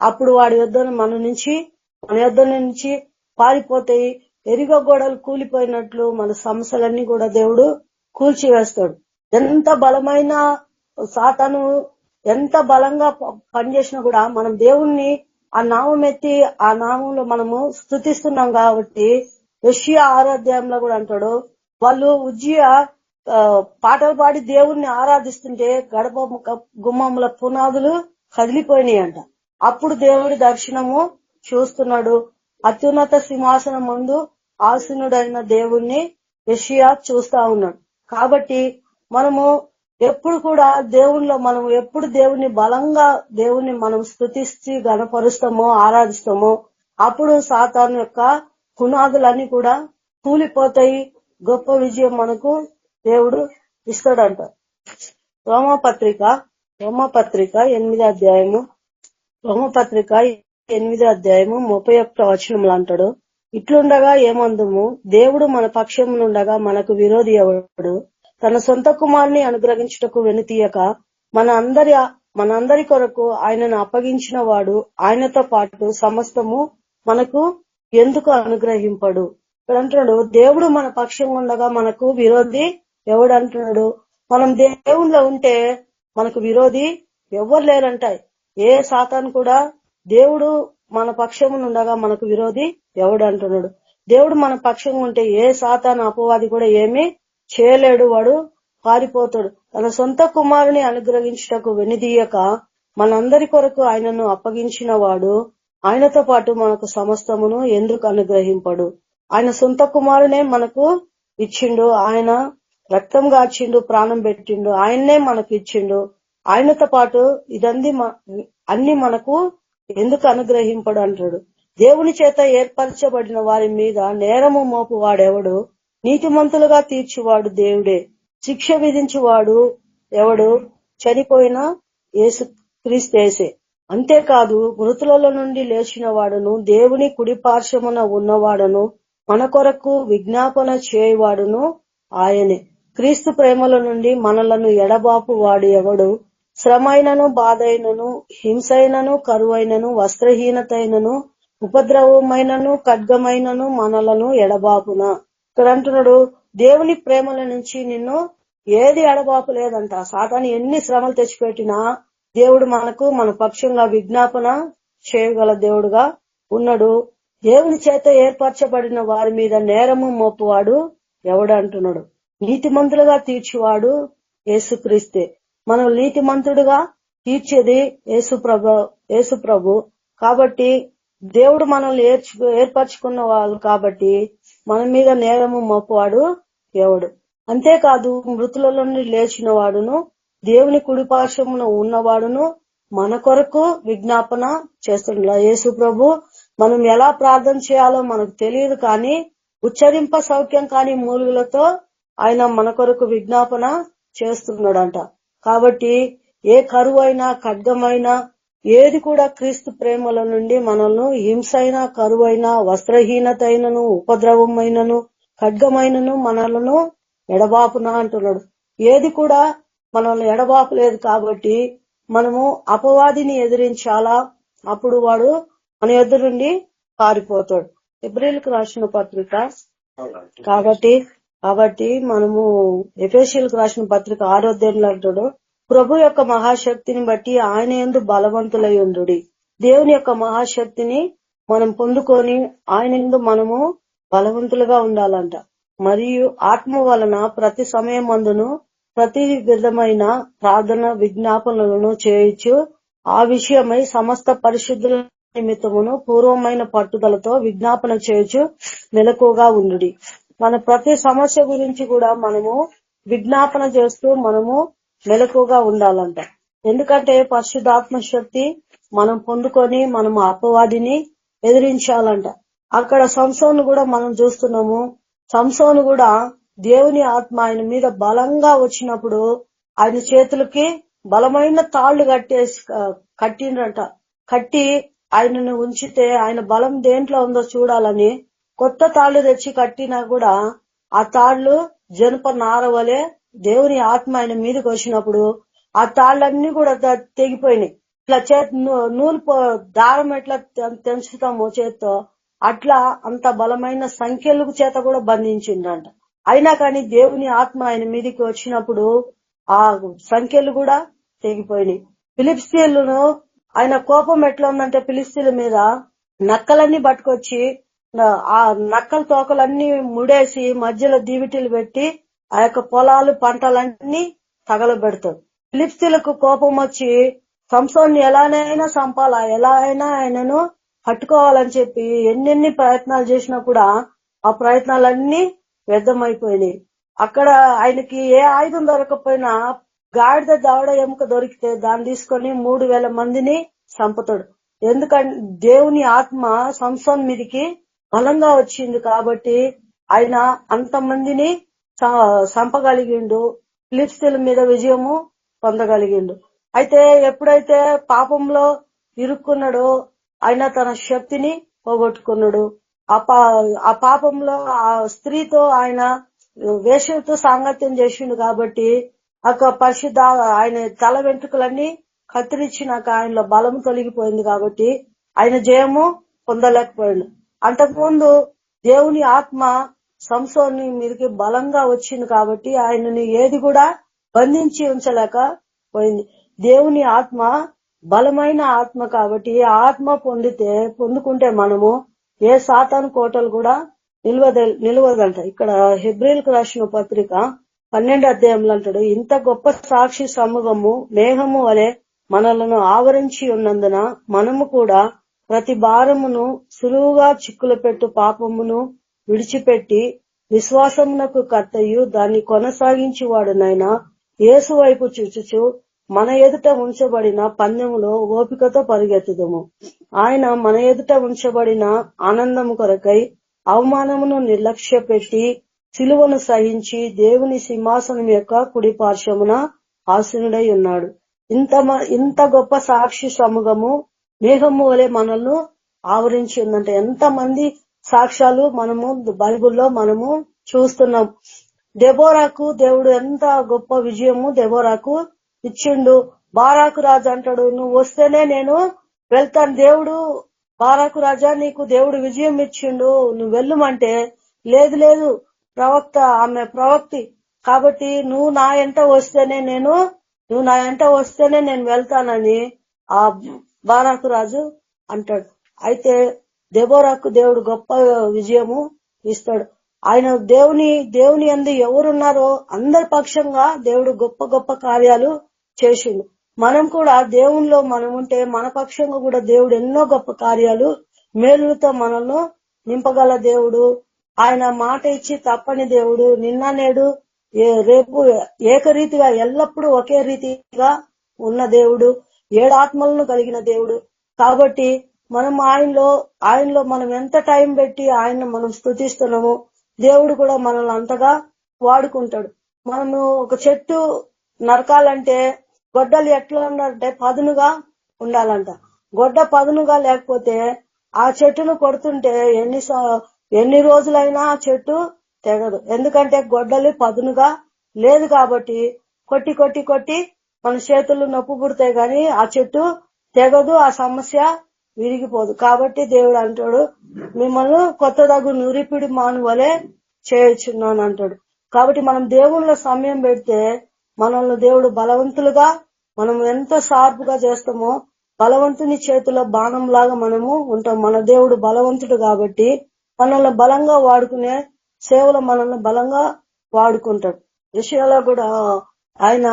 అప్పుడు వాడి మన యొద్ద నుంచి పారిపోతాయి. ఎరిగో గోడలు కూలిపోయినట్లు మన సమస్యలన్నీ కూడా దేవుడు కూల్చివేస్తాడు. ఎంత బలమైన సాతాను ఎంత బలంగా పనిచేసినా కూడా మనం దేవుణ్ణి ఆ నామం ఎత్తి ఆ నామంలో మనము స్తుతిస్తున్నాం. కాబట్టి యెషయా 6వ అధ్యాయంలో కూడా అంటాడు, వాళ్ళు ఉజ్జియా పాటలు పాడి దేవుణ్ణి ఆరాధిస్తుంటే గడప గుమ్మముల పునాదులు కదిలిపోయినాయంట. అప్పుడు దేవుడి దర్శనము చూస్తున్నాడు. అత్యున్నత సింహాసనం ముందు ఆసీనుడైన దేవుణ్ణి యెషయా చూస్తా ఉన్నాడు. కాబట్టి మనము ఎప్పుడు కూడా మనం ఎప్పుడు దేవుణ్ణి బలంగా మనం స్తుతిస్తూ గణపరుస్తామో, ఆరాధిస్తామో అప్పుడు సాతాను యొక్క పునాదులన్నీ కూడా కూలిపోతాయి. గొప్ప విజయం మనకు దేవుడు ఇస్తాడంట. రోమపత్రిక 8వ అధ్యాయము 31వ వచనంలో అంటాడు, ఇట్లుండగా ఏమందుము, దేవుడు మన పక్షమునుండగా మనకు విరోధి ఎవడు? తన సొంత కుమారుని అనుగ్రహించుటకు వెనుతీయక మనందరి కొరకు ఆయనను అప్పగించిన వాడు ఆయనతో పాటు సమస్తము మనకు ఎందుకు అనుగ్రహింపడు? ఇక్కడ అంటున్నాడు, దేవుడు మన పక్షం ఉండగా మనకు విరోధి ఎవడు అంటున్నాడు. మనం దేవునిలో ఉంటే మనకు విరోధి ఎవ్వరు లేరంటాయి. ఏ సాతాను కూడా దేవుడు మన పక్షమున ఉండగా మనకు విరోధి ఎవడు అంటున్నాడు. దేవుడు మన పక్షం ఉంటే ఏ సాతాను అపవాది కూడా ఏమీ చేయలేడు, వాడు పారిపోతాడు. తన సొంత కుమారుని అనుగ్రహించుటకు వెనుదీయక మనందరి కొరకు ఆయనను అప్పగించిన వాడు ఆయనతో పాటు మనకు సమస్తమును ఎందుకు అనుగ్రహింపడు. ఆయన సొంత కుమారునే మనకు ఇచ్చిండు, ఆయన రక్తం గార్చిండు, ప్రాణం పెట్టిండు, ఆయన్నే మనకు ఇచ్చిండు. ఆయనతో పాటు అన్ని మనకు ఎందుకు అనుగ్రహింపడు అంటాడు. దేవుని చేత ఏర్పరచబడిన వారి మీద నేరము మోపు వాడెవడు? నీతిమంతులుగా తీర్చువాడు దేవుడే. శిక్ష విధించువాడు ఎవడు? చనిపోయిన యేసుక్రీస్తేసే. అంతేకాదు మృతులలో నుండి లేచిన వాడును, దేవుని కుడి పార్శ్వమున ఉన్నవాడును, మన కొరకు విజ్ఞాపన చేయవాడును ఆయనే. క్రీస్తు ప్రేమల నుండి మనలను ఎడబాపు వాడు ఎవడు? శ్రమైనను, బాధైనను, హింసైనను, కరువైనను, వస్త్రహీనతైనను, ఉపద్రవమైనను, ఖడ్గమైనను మనలను ఎడబాపునా. ఇక్కడ అంటున్నాడు, దేవుని ప్రేమల నుంచి నిన్ను ఏది ఎడబాపు లేదంట. సాతాను ఎన్ని శ్రమలు తెచ్చిపెట్టినా దేవుడు మనకు మన పక్షంగా విజ్ఞాపన చేయగల దేవుడుగా ఉన్నాడు. దేవుని చేత ఏర్పరచబడిన వారి మీద నేరము మోపువాడు ఎవడు అంటున్నాడు. నీతిమంతులుగా తీర్చువాడు యేసుక్రీస్తే. మనం నీతిమంతుడుగా తీర్చేది యేసు ప్రభు. కాబట్టి దేవుడు మనల్ని ఏర్పరచుకున్న వాళ్ళు కాబట్టి మన మీద నేరము మోపువాడు ఎవడు. అంతేకాదు మృతులలో నుండి లేచిన వాడును, దేవుని కుడిపార్శ్వమున ఉన్నవాడును మన కొరకు విజ్ఞాపన చేస్తుండ. యేసు ప్రభు మనం ఎలా ప్రార్థన చేయాలో మనకు తెలియదు, కానీ ఉచ్చరింప సౌఖ్యం కాని మూలుగులతో ఆయన మన కొరకు విజ్ఞాపన చేస్తున్నాడంట. కాబట్టి ఏ కరువైనా, ఖడ్గమైనా, ఏది కూడా క్రీస్తు ప్రేమల నుండి మనల్ని హింసైనా, కరువైనా, వస్త్రహీనతైనను, ఉపద్రవమైనను, ఖడ్గమైనను మనలను ఎడబాపునా అంటున్నాడు. ఏది కూడా మనల్ని ఎడబాపు లేదు. కాబట్టి మనము అపవాదిని ఎదిరించాలా, అప్పుడు వాడు మన ఎదురు నుండి పారిపోతాడు. ఎబ్రీయులకు రాసిన పత్రిక కాబట్టి మనము ఎఫెసీయులకు రాసిన పత్రిక 6వ అధ్యాయంలో అంటాడు, ప్రభు యొక్క మహాశక్తిని బట్టి ఆయన యందు బలవంతులై ఉండుడి. దేవుని యొక్క మహాశక్తిని మనం పొందుకొని ఆయన యందు మనము బలవంతులుగా ఉండాలంట. మరియు ఆత్మ వలన ప్రతి సమయమందును ప్రతి విధమైన ప్రార్థన విజ్ఞాపనలను చేయొచ్చు. ఆ విషయమై సమస్త పరిశుద్ధుల నిమిత్తమును పూర్వమైన పట్టుదలతో విజ్ఞాపన చేయొచ్చు మెలకుగా ఉండుడి. మన ప్రతి సమస్య గురించి కూడా మనము విజ్ఞాపన చేస్తూ మనము మెలకుగా ఉండాలంట. ఎందుకంటే పరిశుద్ధాత్మ శక్తి మనం పొందుకొని మనము అపవాదిని ఎదిరించాలంట. అక్కడ సంసోను కూడా మనం చూస్తున్నాము. సంసోను కూడా దేవుని ఆత్మ ఆయన మీద బలంగా వచ్చినప్పుడు ఆయన చేతులకి బలమైన తాళ్లు కట్టిండ్రంట. కట్టి ఆయనను ఉంచితే ఆయన బలం దేంట్లో ఉందో చూడాలని కొత్త తాళ్లు తెచ్చి కట్టినా కూడా ఆ తాళ్లు జనప నారవలే దేవుని ఆత్మ ఆయన మీదకి వచ్చినప్పుడు ఆ తాళ్లన్నీ కూడా తెగిపోయినాయి. ఇట్లా నూలు దారం ఎట్లా తెంచుతామో చేత్తో, అట్లా అంత బలమైన సంఖ్యలకు చేత కూడా బంధించిండ్రంట. అయినా కానీ దేవుని ఆత్మ ఆయన మీదకి వచ్చినప్పుడు ఆ సంఖ్యలు కూడా తెగిపోయినాయి. ఫిలిస్తీన్లను ఆయన కోపం ఎట్లా ఉందంటే, ఫిలిస్తీన్ల మీద నక్కలన్నీ పట్టుకొచ్చి ఆ నక్కల తోకలన్నీ ముడేసి మధ్యలో దివిటీలు పెట్టి ఆ యొక్క పొలాలు పంటలన్నీ తగలబెడతాడు. ఫిలిస్తీన్లకు కోపం వచ్చి సంసోన్ని ఎలానైనా చంపాలా, ఎలా అయినా ఆయనను పట్టుకోవాలని చెప్పి ఎన్నెన్ని ప్రయత్నాలు చేసినా కూడా ఆ ప్రయత్నాలన్నీ వ్యర్థమైపోయినాయి. అక్కడ ఆయనకి ఏ ఆయుధం దొరకపోయినా గాడిద దవడ ఎముక దొరికితే దాన్ని తీసుకొని 3000 మందిని చంపుతాడు. ఎందుకంటే దేవుని ఆత్మ సంసోన్ మీదికి బలంగా వచ్చింది కాబట్టి ఆయన అంతమందిని చంపగలిగిండు, ఫిలిస్తీన్ల మీద విజయము పొందగలిగిండు. అయితే ఎప్పుడైతే పాపంలో ఇరుక్కున్నాడో ఆయన తన శక్తిని పోగొట్టుకున్నాడు. ఆ పాపంలో ఆ స్త్రీతో ఆయన వేషంతో సాంగత్యం చేసిండు కాబట్టి పరిశుద్ధ ఆయన తల వెంట్రుకలన్నీ కత్తిరించినాక ఆయనలో బలము తొలగిపోయింది కాబట్టి ఆయన జయము పొందలేకపోయాడు. అంతకుముందు దేవుని ఆత్మ సంసోని మీదకి బలంగా వచ్చింది కాబట్టి ఆయనని ఏది కూడా బంధించి ఉంచలేక పోయింది. దేవుని ఆత్మ బలమైన ఆత్మ కాబట్టి ఆ ఆత్మ పొందుకుంటే మనము ఏ సాతాను కోటలు కూడా నిలవదంట. ఇక్కడ హెబ్రీలకు రాసిన పత్రిక 12వ అధ్యాయంలో అంటాడు, ఇంత గొప్ప సాక్షి సమూహము మేఘము వలె మనలను ఆవరించి ఉన్నందున మనము కూడా ప్రతి భారమును సులువుగా చిక్కులు పెట్టు పాపమును విడిచిపెట్టి విశ్వాసమునకు కర్తయు దాన్ని కొనసాగించువాడునైనా యేసు వైపు చూచుచు మన ఎదుట ఉంచబడిన పందెములో ఓపికతో పరిగెత్తుదము. ఆయన మన ఎదుట ఉంచబడిన ఆనందము కొరకై అవమానమును నిర్లక్ష్య పెట్టి సిలువను సహించి దేవుని సింహాసనం యొక్క కుడి పార్శ్వమున ఆసీనుడై ఉన్నాడు. ఇంత గొప్ప సాక్షి సమూహము మేఘము వలె మనల్ని ఆవరించి ఉందంటే ఎంతమంది సాక్ష్యాలు మనము బైబుల్లో మనము చూస్తున్నాం. దెబోరాకు దేవుడు ఎంత గొప్ప విజయము దెబోరాకు ఇచ్చిండు. బారాకు రాజు అంటాడు, నువ్వు వస్తేనే నేను వెళ్తాను. దేవుడు బారాకు రాజా నీకు దేవుడు విజయం ఇచ్చిండు, నువ్వు వెళ్ళమంటే లేదు లేదు ప్రవక్త, ఆమె ప్రవక్తి కాబట్టి నువ్వు నా ఎంట వస్తేనే నేను వెళ్తానని ఆ బారాకు రాజు అంటాడు. అయితే దెబోరాకు దేవుడు గొప్ప విజయము ఇస్తాడు. ఆయన దేవుని యందు ఎవరున్నారో అందరి పక్షంగా దేవుడు గొప్ప గొప్ప కార్యాలు చేసిండు. మనం కూడా దేవునిలో మనం ఉంటే మన పక్షంగా కూడా దేవుడు ఎన్నో గొప్ప కార్యాలు మేలులతో మనల్ని నింపగల దేవుడు. ఆయన మాట ఇచ్చి తప్పని దేవుడు. నిన్న నేడు రేపు ఏకరీతిగా ఎల్లప్పుడూ ఒకే రీతిగా ఉన్న దేవుడు. 7 ఆత్మలను కలిగిన దేవుడు. కాబట్టి మనం ఆయనలో మనం ఎంత టైం పెట్టి ఆయన మనం స్తుతిస్తున్నాము, దేవుడు కూడా మనల్ని అంతగా వాడుకుంటాడు. మనము ఒక చెట్టు నరకాలంటే గొడ్డలు ఎట్లా ఉండాలంటే పదునుగా ఉండాలంట. గొడ్డ పదునుగా లేకపోతే ఆ చెట్టును కొడుతుంటే ఎన్ని రోజులైనా ఆ చెట్టు తెగదు. ఎందుకంటే గొడ్డలి పదునుగా లేదు కాబట్టి కొట్టి కొట్టి కొట్టి మన చేతులు నొప్పి పుడతాయి గాని ఆ చెట్టు తెగదు, ఆ సమస్య విరిగిపోదు. కాబట్టి దేవుడు అంటాడు, మిమ్మల్ని కొత్తదగు నూరిపిడి మానువలే చేయుచున్నాను అంటాడు. కాబట్టి మనం దేవుళ్ళ సమయం పెడితే మనల్ని దేవుడు బలవంతులుగా మనం ఎంత షార్ప్గా చేస్తామో బలవంతుని చేతిలో బాణం లాగా మనము ఉంటాం. మన దేవుడు బలవంతుడు కాబట్టి మనల్ని బలంగా వాడుకునే సేవలో మనల్ని బలంగా వాడుకుంటాడు. విషయాల్లో కూడా ఆయన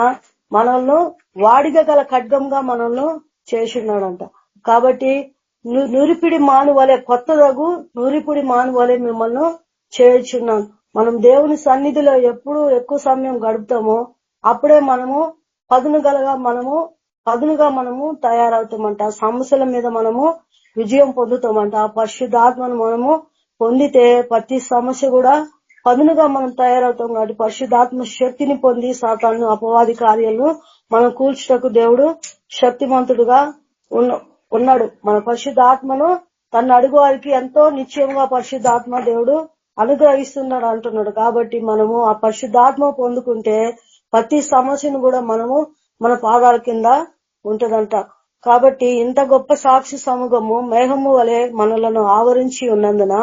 మనల్ని వాడిగల ఖడ్గంగా మనల్ని చేసినాడంట. కాబట్టి నూరిపిడి మానువలే కొత్తదగు నూరిపిడి మానువలే మిమ్మల్ని చేయుచున్నాను. మనం దేవుని సన్నిధిలో ఎప్పుడు ఎక్కువ సమయం గడుపుతామో అప్పుడే మనము పదునుగా మనము తయారవుతామంట. సమస్యల మీద మనము విజయం పొందుతామంట. ఆ పరిశుద్ధాత్మను మనము పొందితే ప్రతి సమస్య కూడా పదునుగా మనం తయారవుతాం. కాబట్టి పరిశుద్ధాత్మ శక్తిని పొంది సాతాను అపవాది కార్యాలను మనం కూల్చుటకు దేవుడు శక్తిమంతుడుగా ఉన్నాడు. మన పరిశుద్ధాత్మను తన అడుగు వారికి ఎంతో నిశ్చయంగా పరిశుద్ధాత్మ దేవుడు అనుగ్రహిస్తున్నాడు అంటున్నాడు. కాబట్టి మనము ఆ పరిశుద్ధాత్మ పొందుకుంటే ప్రతి సమస్యను కూడా మనము మన పాదాల కింద ఉంటదంట. కాబట్టి ఇంత గొప్ప సాక్షి సమూహము మేఘము వలె మనలను ఆవరించి ఉన్నందున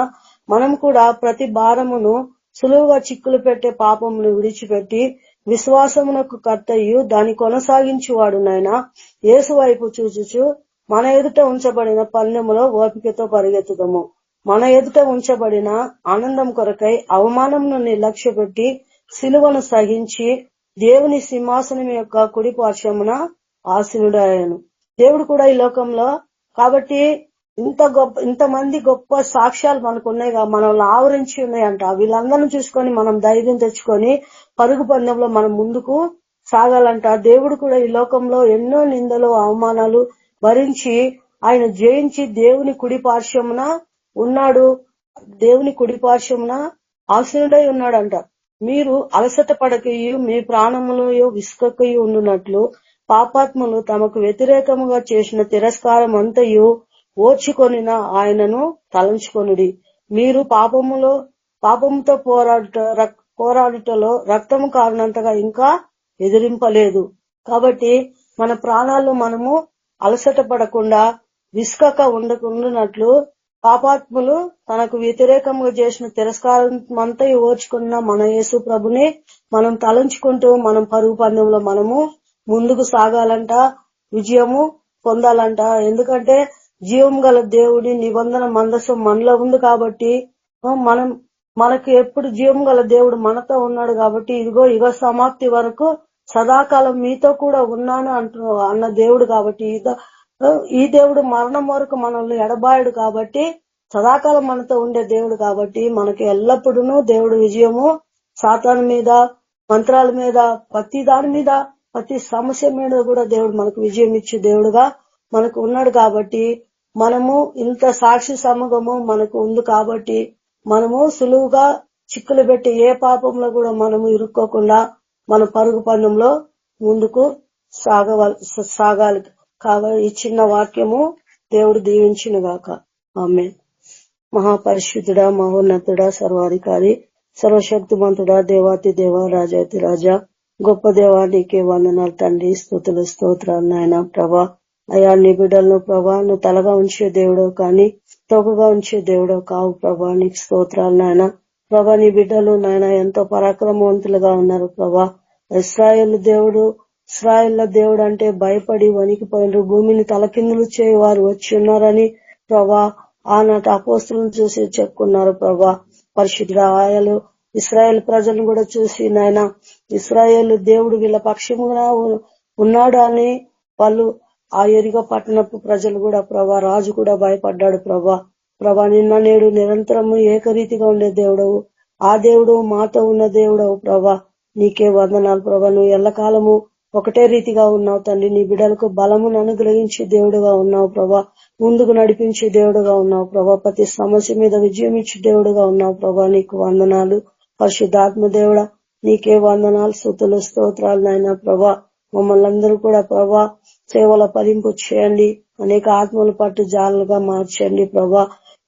మనం కూడా ప్రతి భారమును సులువుగా చిక్కులు పెట్టే పాపమును విడిచిపెట్టి విశ్వాసమునకు కర్తయు దాన్ని కొనసాగించువాడునైనా యేసు వైపు చూచుచు మన ఎదుట ఉంచబడిన పందెములో ఓపికతో పరిగెత్తుదము. మన ఎదుట ఉంచబడిన ఆనందం కొరకై అవమానమును నిర్లక్ష్య పెట్టి సిలువను సహించి దేవుని సింహాసనం యొక్క కుడి పార్శ్వమున ఆసీనుడాయను. దేవుడు కూడా ఈ లోకంలో కాబట్టి ఇంతమంది గొప్ప సాక్ష్యాలు మనకు ఉన్నాయి, మనల్ని ఆవరించి ఉన్నాయంట. వీళ్ళందరినీ చూసుకొని మనం ధైర్యం తెచ్చుకొని పరుగు పందెంలో మనం ముందుకు సాగాలంట. దేవుడు కూడా ఈ లోకంలో ఎన్నో నిందలు అవమానాలు భరించి ఆయన జయించి దేవుని కుడి పార్శ్వమున ఉన్నాడు. దేవుని కుడి పార్శ్వమున ఆసీనుడై ఉన్నాడంట. మీరు అలసట పడకయు మీ ప్రాణములు విసుకకయు ఉండునట్లు పాపాత్ములు తమకు వ్యతిరేకముగా చేసిన తిరస్కారం అంతయు ఓర్చుకొనిన ఆయనను తలంచుకొనుడి. మీరు పాపముతో పోరాడుటలో రక్తము కారణంతగా ఇంకా ఎదిరింపలేదు. కాబట్టి మన ప్రాణాలను మనము అలసట పడకుండా విసుకక ఉండునట్లు పాపాత్ములు తనకు వ్యతిరేకంగా చేసిన తిరస్కారం అంతా ఓర్చుకున్న మన యేసు ప్రభుని మనం తలంచుకుంటూ మనం పరుగు పందెంలో మనము ముందుకు సాగాలంట, విజయము పొందాలంట. ఎందుకంటే జీవం గల దేవుడి నిబంధన మందసం మనలో ఉంది కాబట్టి మనకు ఎప్పుడు జీవం గల దేవుడు మనతో ఉన్నాడు కాబట్టి ఇదిగో యుగ సమాప్తి వరకు సదాకాలం మీతో కూడా ఉన్నాను అన్న దేవుడు కాబట్టి ఈ దేవుడు మరణం వరకు మనల్ని ఎడబాయడు కాబట్టి సదాకాలం మనతో ఉండే దేవుడు కాబట్టి మనకి ఎల్లప్పుడూ దేవుడు విజయము సాతాను మీద, మంత్రాల మీద, ప్రతి దాని మీద, ప్రతి సమస్య మీద కూడా దేవుడు మనకు విజయం ఇచ్చే దేవుడుగా మనకు ఉన్నాడు కాబట్టి మనము ఇంత సాక్షి సమూహము మనకు ఉంది కాబట్టి మనము సులువుగా చిక్కులు పెట్టి ఏ పాపంలో కూడా మనము ఇరుక్కోకుండా మన పరుగు పందెంలో ముందుకు సాగాలి. కాబట్టి ఈ చిన్న వాక్యము దేవుడు దీవించిన గాక. ఆమేన్. మహాపరిశుద్ధుడా, మహోన్నతుడా, సర్వాధికారి, సర్వశక్తిమంతుడా, దేవాతి దేవ, రాజాతి రాజా, గొప్ప దేవా, నీకే వందనాలు తండ్రి. స్తుతులు స్తోత్రాలు నాయన. ప్రభా అయా నీ బిడ్డలను ప్రభా నువ్వు తలగా ఉంచే దేవుడో కానీ తోకగా ఉంచే దేవుడో కావు ప్రభా. నీకు స్తోత్రాలు నాయన. ప్రభా నీ బిడ్డలు నాయన ఎంతో పరాక్రమవంతులుగా ఉన్నారు ప్రభా. ఇశ్రాయేలు దేవుడు అంటే భయపడి వణికిపోయినారు. భూమిని తలకిందులు చేయవారు వచ్చి ఉన్నారని ప్రభా ఆనాటి అపోస్తులను చూసి చెప్పుకున్నారు ప్రభా. పరిశుద్ధుడు ఇశ్రాయేల్ ప్రజలను కూడా చూసి నాయన ఇశ్రాయేల్ దేవుడు వీళ్ళ పక్షముగా ఉన్నాడు అని వాళ్ళు ఆ ఎరిగో పట్టణపు ప్రజలు కూడా ప్రభా, రాజు కూడా భయపడ్డాడు ప్రభా. నిన్న నేడు నిరంతరము ఏకరీతిగా ఉండే దేవుడవు, ఆ దేవుడు మాతో ఉన్న దేవుడవు ప్రభా. నీకే వందనాలు ప్రభా. నువ్వు ఎల్లకాలము ఒకటే రీతిగా ఉన్నావు తండ్రి. నీ బిడ్డలకు బలమును అనుగ్రహించే దేవుడుగా ఉన్నావు ప్రభా. ముందుకు నడిపించే దేవుడుగా ఉన్నావు ప్రభా. ప్రతి సమస్య మీద విజయం ఇచ్చే దేవుడుగా ఉన్నావు ప్రభా. నీకు వందనాలు. పరిశుద్ధాత్మ దేవుడా నీకే వందనాలు, స్తుతులు స్తోత్రాలు నాయన ప్రభా. మమ్మల్ని అందరూ కూడా ప్రభా సేవల ఫలింపు చేయండి. అనేక ఆత్మల పట్టు జాలుగా మార్చండి ప్రభా.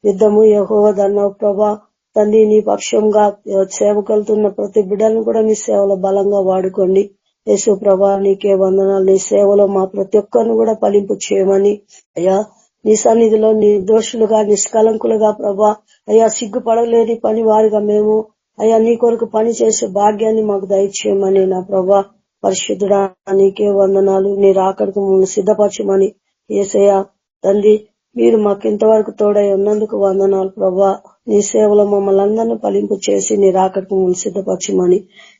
యుద్ధము యెహోవాదన్నావు ప్రభా. తండ్రి నీ పక్షంగా సేవకెళ్తున్న ప్రతి బిడ్డలను కూడా నీ సేవలో బలంగా వాడుకోండి. యేసు ప్రభా నీకే వందనాలు. నీ సేవలో మా ప్రతి ఒక్కరిని కూడా ఫలింపు చేయమని అయ్యా నీ సన్నిధిలో నిర్దోషులుగా నిష్కలంకులుగా ప్రభా అయ్యా సిగ్గుపడలేని పని వారిగా మేము అయ్యా నీ కొరకు పని చేసే భాగ్యాన్ని మాకు దయచేయమని నా ప్రభా. పరిశుద్ధుడా నీకే వందనాలు. నీ రాకడకు మమ్మల్ని సిద్ధపరచమని యేసయ్య తండ్రి మీరు మాకు ఇంతవరకు తోడై ఉన్నందుకు వందనాలు ప్రభా. నీ సేవలో మమ్మల్ని అందరినీ ఫలింపు చేసి నీ రాకడకు మమ్మల్ని సిద్ధపరచమని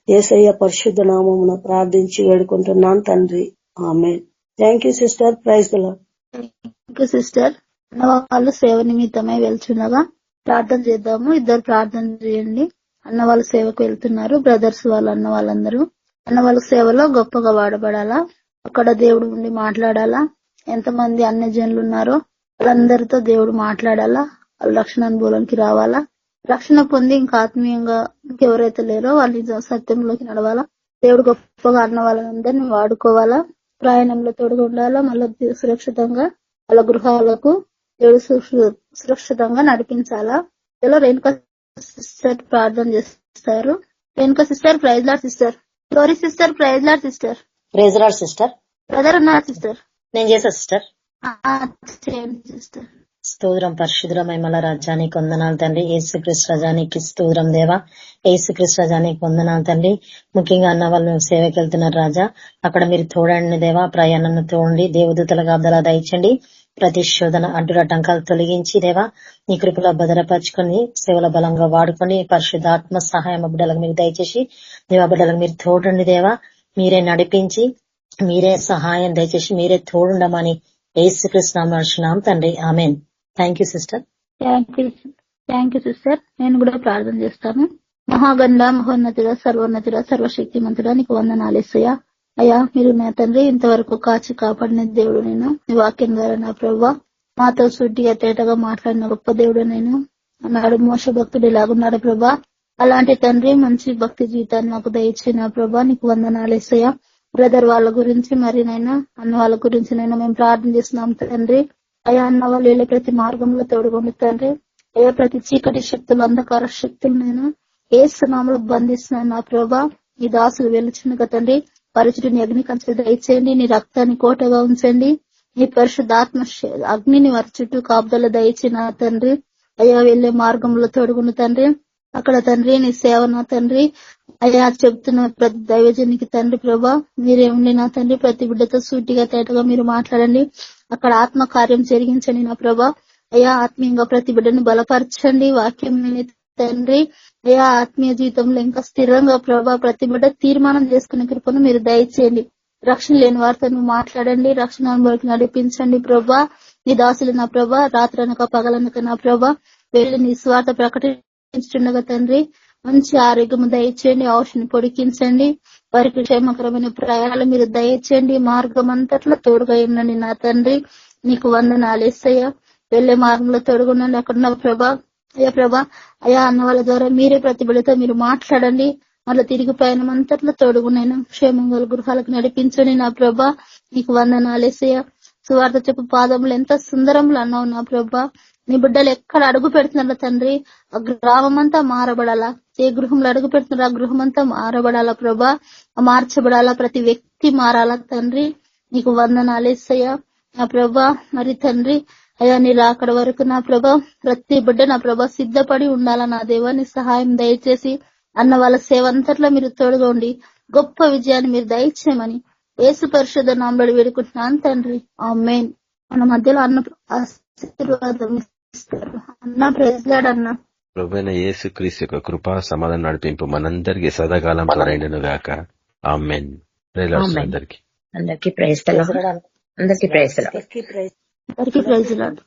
యేసయ్య పరిశుద్ధ నామమున ప్రార్థించి వేడుకుంటున్నాను తండ్రి. Amen. Thank you sister. Praise the lord. Thank you sister. అన్నవాళ్ళు సేవ నిమిత్తమై వెళ్తుండగా ప్రార్థన చేద్దాము. ఇద్దరు ప్రార్థన చేయండి. అన్న వాళ్ళు సేవకు వెళ్తున్నారు. బ్రదర్స్ వాళ్ళు అన్న వాళ్ళందరూ అన్న వాళ్ళ సేవలో గొప్పగా వాడబడాలా. అక్కడ దేవుడు ఉండి మాట్లాడాలా. ఎంతమంది అన్ని జనులు ఉన్నారో వాళ్ళందరితో దేవుడు మాట్లాడాలా. వాళ్ళు రక్షణ అనుభవంలోకి రావాలా. రక్షణ పొంది ఇంకా ఆత్మీయంగా ఇంకెవరైతే లేరో వాళ్ళు సత్యంలోకి నడవాలా. దేవుడు గొప్పగా అన్న వాళ్ళందరినీ వాడుకోవాలా. ప్రయాణంలో తోడుగా ఉండాలా. మళ్ళీ సురక్షితంగా వాళ్ళ గృహాలకు దేవుడు సురక్షితంగా నడిపించాలా. ఇలా రేణుకా సిస్టర్ ప్రార్థన చేస్తారు. Renuka sister, praise lord sister. Glory sister, praise lord sister. Praise lord sister. Brother ఉన్నారు సిస్టర్. నేను చేసా సిస్టర్. సిస్టర్. స్తోత్రం పరిశుద్ధ మహిమల రాజ్యానికి వందనాలు తండ్రి. యేసుక్రీస్తు రాజానికి స్తోత్రం దేవా. యేసుక్రీస్తు రాజానికి వందనాలు తండ్రి. ముఖ్యంగా అన్న వాళ్ళు సేవకి వెళ్తున్నారు రాజా. అక్కడ మీరు తోడండి దేవా. ప్రయాణాన్ని తోడండి. దేవదూతల గాబ్దలా దయచండి. ప్రతి శోధన అడ్డురటంకాలు తొలగించి దేవా నీ కృపలో భద్రపరచుకొని సేవల బలంగా వాడుకొని పరిశుద్ధాత్మ సహాయం బిడ్డలకు మీకు దయచేసి దేవా బిడ్డలకు మీరు తోడండి దేవా. మీరే నడిపించి మీరే సహాయం దయచేసి మీరే తోడుండమని యేసుక్రీస్తు నామమున తండ్రి. Amen. Thank you sister. Thank you sister. నేను కూడా ప్రార్థన చేస్తాను. మహాగండ మహోన్నతుడా, సర్వోన్నతుడా, సర్వశక్తిమంతుడా నీకు వందనాలేసయ్యా. అయ్యా మీరు నా తండ్రి ఇంతవరకు కాచి కాపాడిన దేవుడు నేను. నీ వాక్యం ద్వారా నా ప్రభువా మాతో సూటిగా తేటగా మాట్లాడిన గొప్ప దేవుడు నేను అన్నాడు. మోస భక్తుడు ఇలాగున్నాడు ప్రభా. అలాంటి తండ్రి మంచి భక్తి జీవితాన్ని మాకు దయచిన ప్రభా నీకు వందనాలేసయ్యా. బ్రదర్ వాళ్ళ గురించి మరి నైనా అన్న వాళ్ళ గురించి నైనా మేము ప్రార్థన చేస్తున్నాం తండ్రి. అయ్యా అన్న వాళ్ళు వెళ్ళే ప్రతి మార్గంలో తోడుకోండి తండ్రి. అయ్యా ప్రతి చీకటి శక్తులు, అంధకార శక్తులు నేను యేసు నామములో బంధిస్తున్నాను నా ప్రభా. ఈ దాసులు వెలుచుండగా తండ్రి పరిశుద్ధుని అగ్ని కంచె దయచేయండి. నీ రక్తాన్ని కోటగా ఉంచండి. నీ పరిశుద్ధాత్మ అగ్నిని వారి చుట్టూ కాపుదల దయచిన తండ్రి. అయ్యా వెళ్లే మార్గంలో తోడుగున్న తండ్రి. అక్కడ తండ్రి నీ సేవ నా తండ్రి అయ్యా చెప్తున్న ప్రతి దైవజనికి తండ్రి ప్రభా మీరే ఉండి నా తండ్రి ప్రతి బిడ్డతో సూటిగా తేటగా మీరు మాట్లాడండి. అక్కడ ఆత్మ కార్యం జరిగించండి నా ప్రభా. అయ్యా ఆత్మీయంగా ప్రతి బిడ్డను బలపరచండి. వాక్యం తండ్రి అయ్యా ఆత్మీయ జీవితంలో ఇంకా స్థిరంగా ప్రభా ప్రతి బిడ్డ తీర్మానం చేసుకునే కృపను మీరు దయచేయండి. రక్షణ లేని వారితో మాట్లాడండి. రక్షణ అనుభవానికి నడిపించండి ప్రభా. నీ దాసులు నా ప్రభా రాత్రనక పగలనక నా ప్రభా వెళ్ళి నీ స్వార్థ ప్రకటించుండగా తండ్రి మంచి ఆరోగ్యము దయచేయండి. ఔషధిని పొడికించండి. వారికి క్షేమకరమైన ప్రయాణాలు మీరు దయచేయండి. మార్గం అంతట్లో తోడుగా ఉండండి నా తండ్రి. నీకు వందనాలు యేసయ్య. వెళ్లే మార్గంలో తోడుగుండండి. అక్కడ ప్రభా అయ్యా ప్రభా అయ్యా అన్న వాళ్ళ ద్వారా మీరే ప్రతి బిడ్డతో మీరు మాట్లాడండి. మళ్ళీ తిరిగి పయనం అంతట్లో తోడుగునైనా క్షేమంగా గృహాలకు నడిపించండి నా ప్రభా. నీకు వందనాలు యేసయ్య. సువార్త చెప్పు పాదములు ఎంత సుందరములు అన్నావు నా ప్రభా. నీ బిడ్డలు ఎక్కడ అడుగు పెడుతున్నారో తండ్రి ఆ గ్రామం అంతా మారబడాలా. ఏ గృహంలో అడుగు పెడుతున్నారో ఆ గృహం అంతా మారబడాలా ప్రభా. మార్చబడాలా. ప్రతి వ్యక్తి మారాలా తండ్రి. నీకు వందనాలు యేసయ్య నా ప్రభా. మరి తండ్రి అయ్యా నీ రాకడ వరకు నా ప్రభా ప్రతి బిడ్డ నా ప్రభా సిద్ధపడి ఉండాలా నా దేవా. నీ సహాయం దయచేసి అన్న వాళ్ళ సేవ అంతట్లో మీరు తోడుగా ఉండి గొప్ప విజయాన్ని మీరు దయచేయమని యేసు పరిశుద్ధ నామములో వేడుకుంటున్నాను తండ్రి. ఆమేన్. మన మధ్యలో అన్న ఆశీర్వాదం ఇస్తారు. అన్న ప్రైజ్ లార్డ్ అన్న. ప్రభువైన యేసుక్రీస్తు యొక్క కృపా సమాధానం నడిపింపు మనందరికి సదాకాలం తోడైండును గాక. ఆమేన్. ప్రైజ్ లార్డ్ అందరికి. అందరికీ ప్రైజ్ ది లార్డ్. అందరికీ ప్రైజ్ ది లార్డ్. అందరికీ ప్రైజ్ లార్డ్.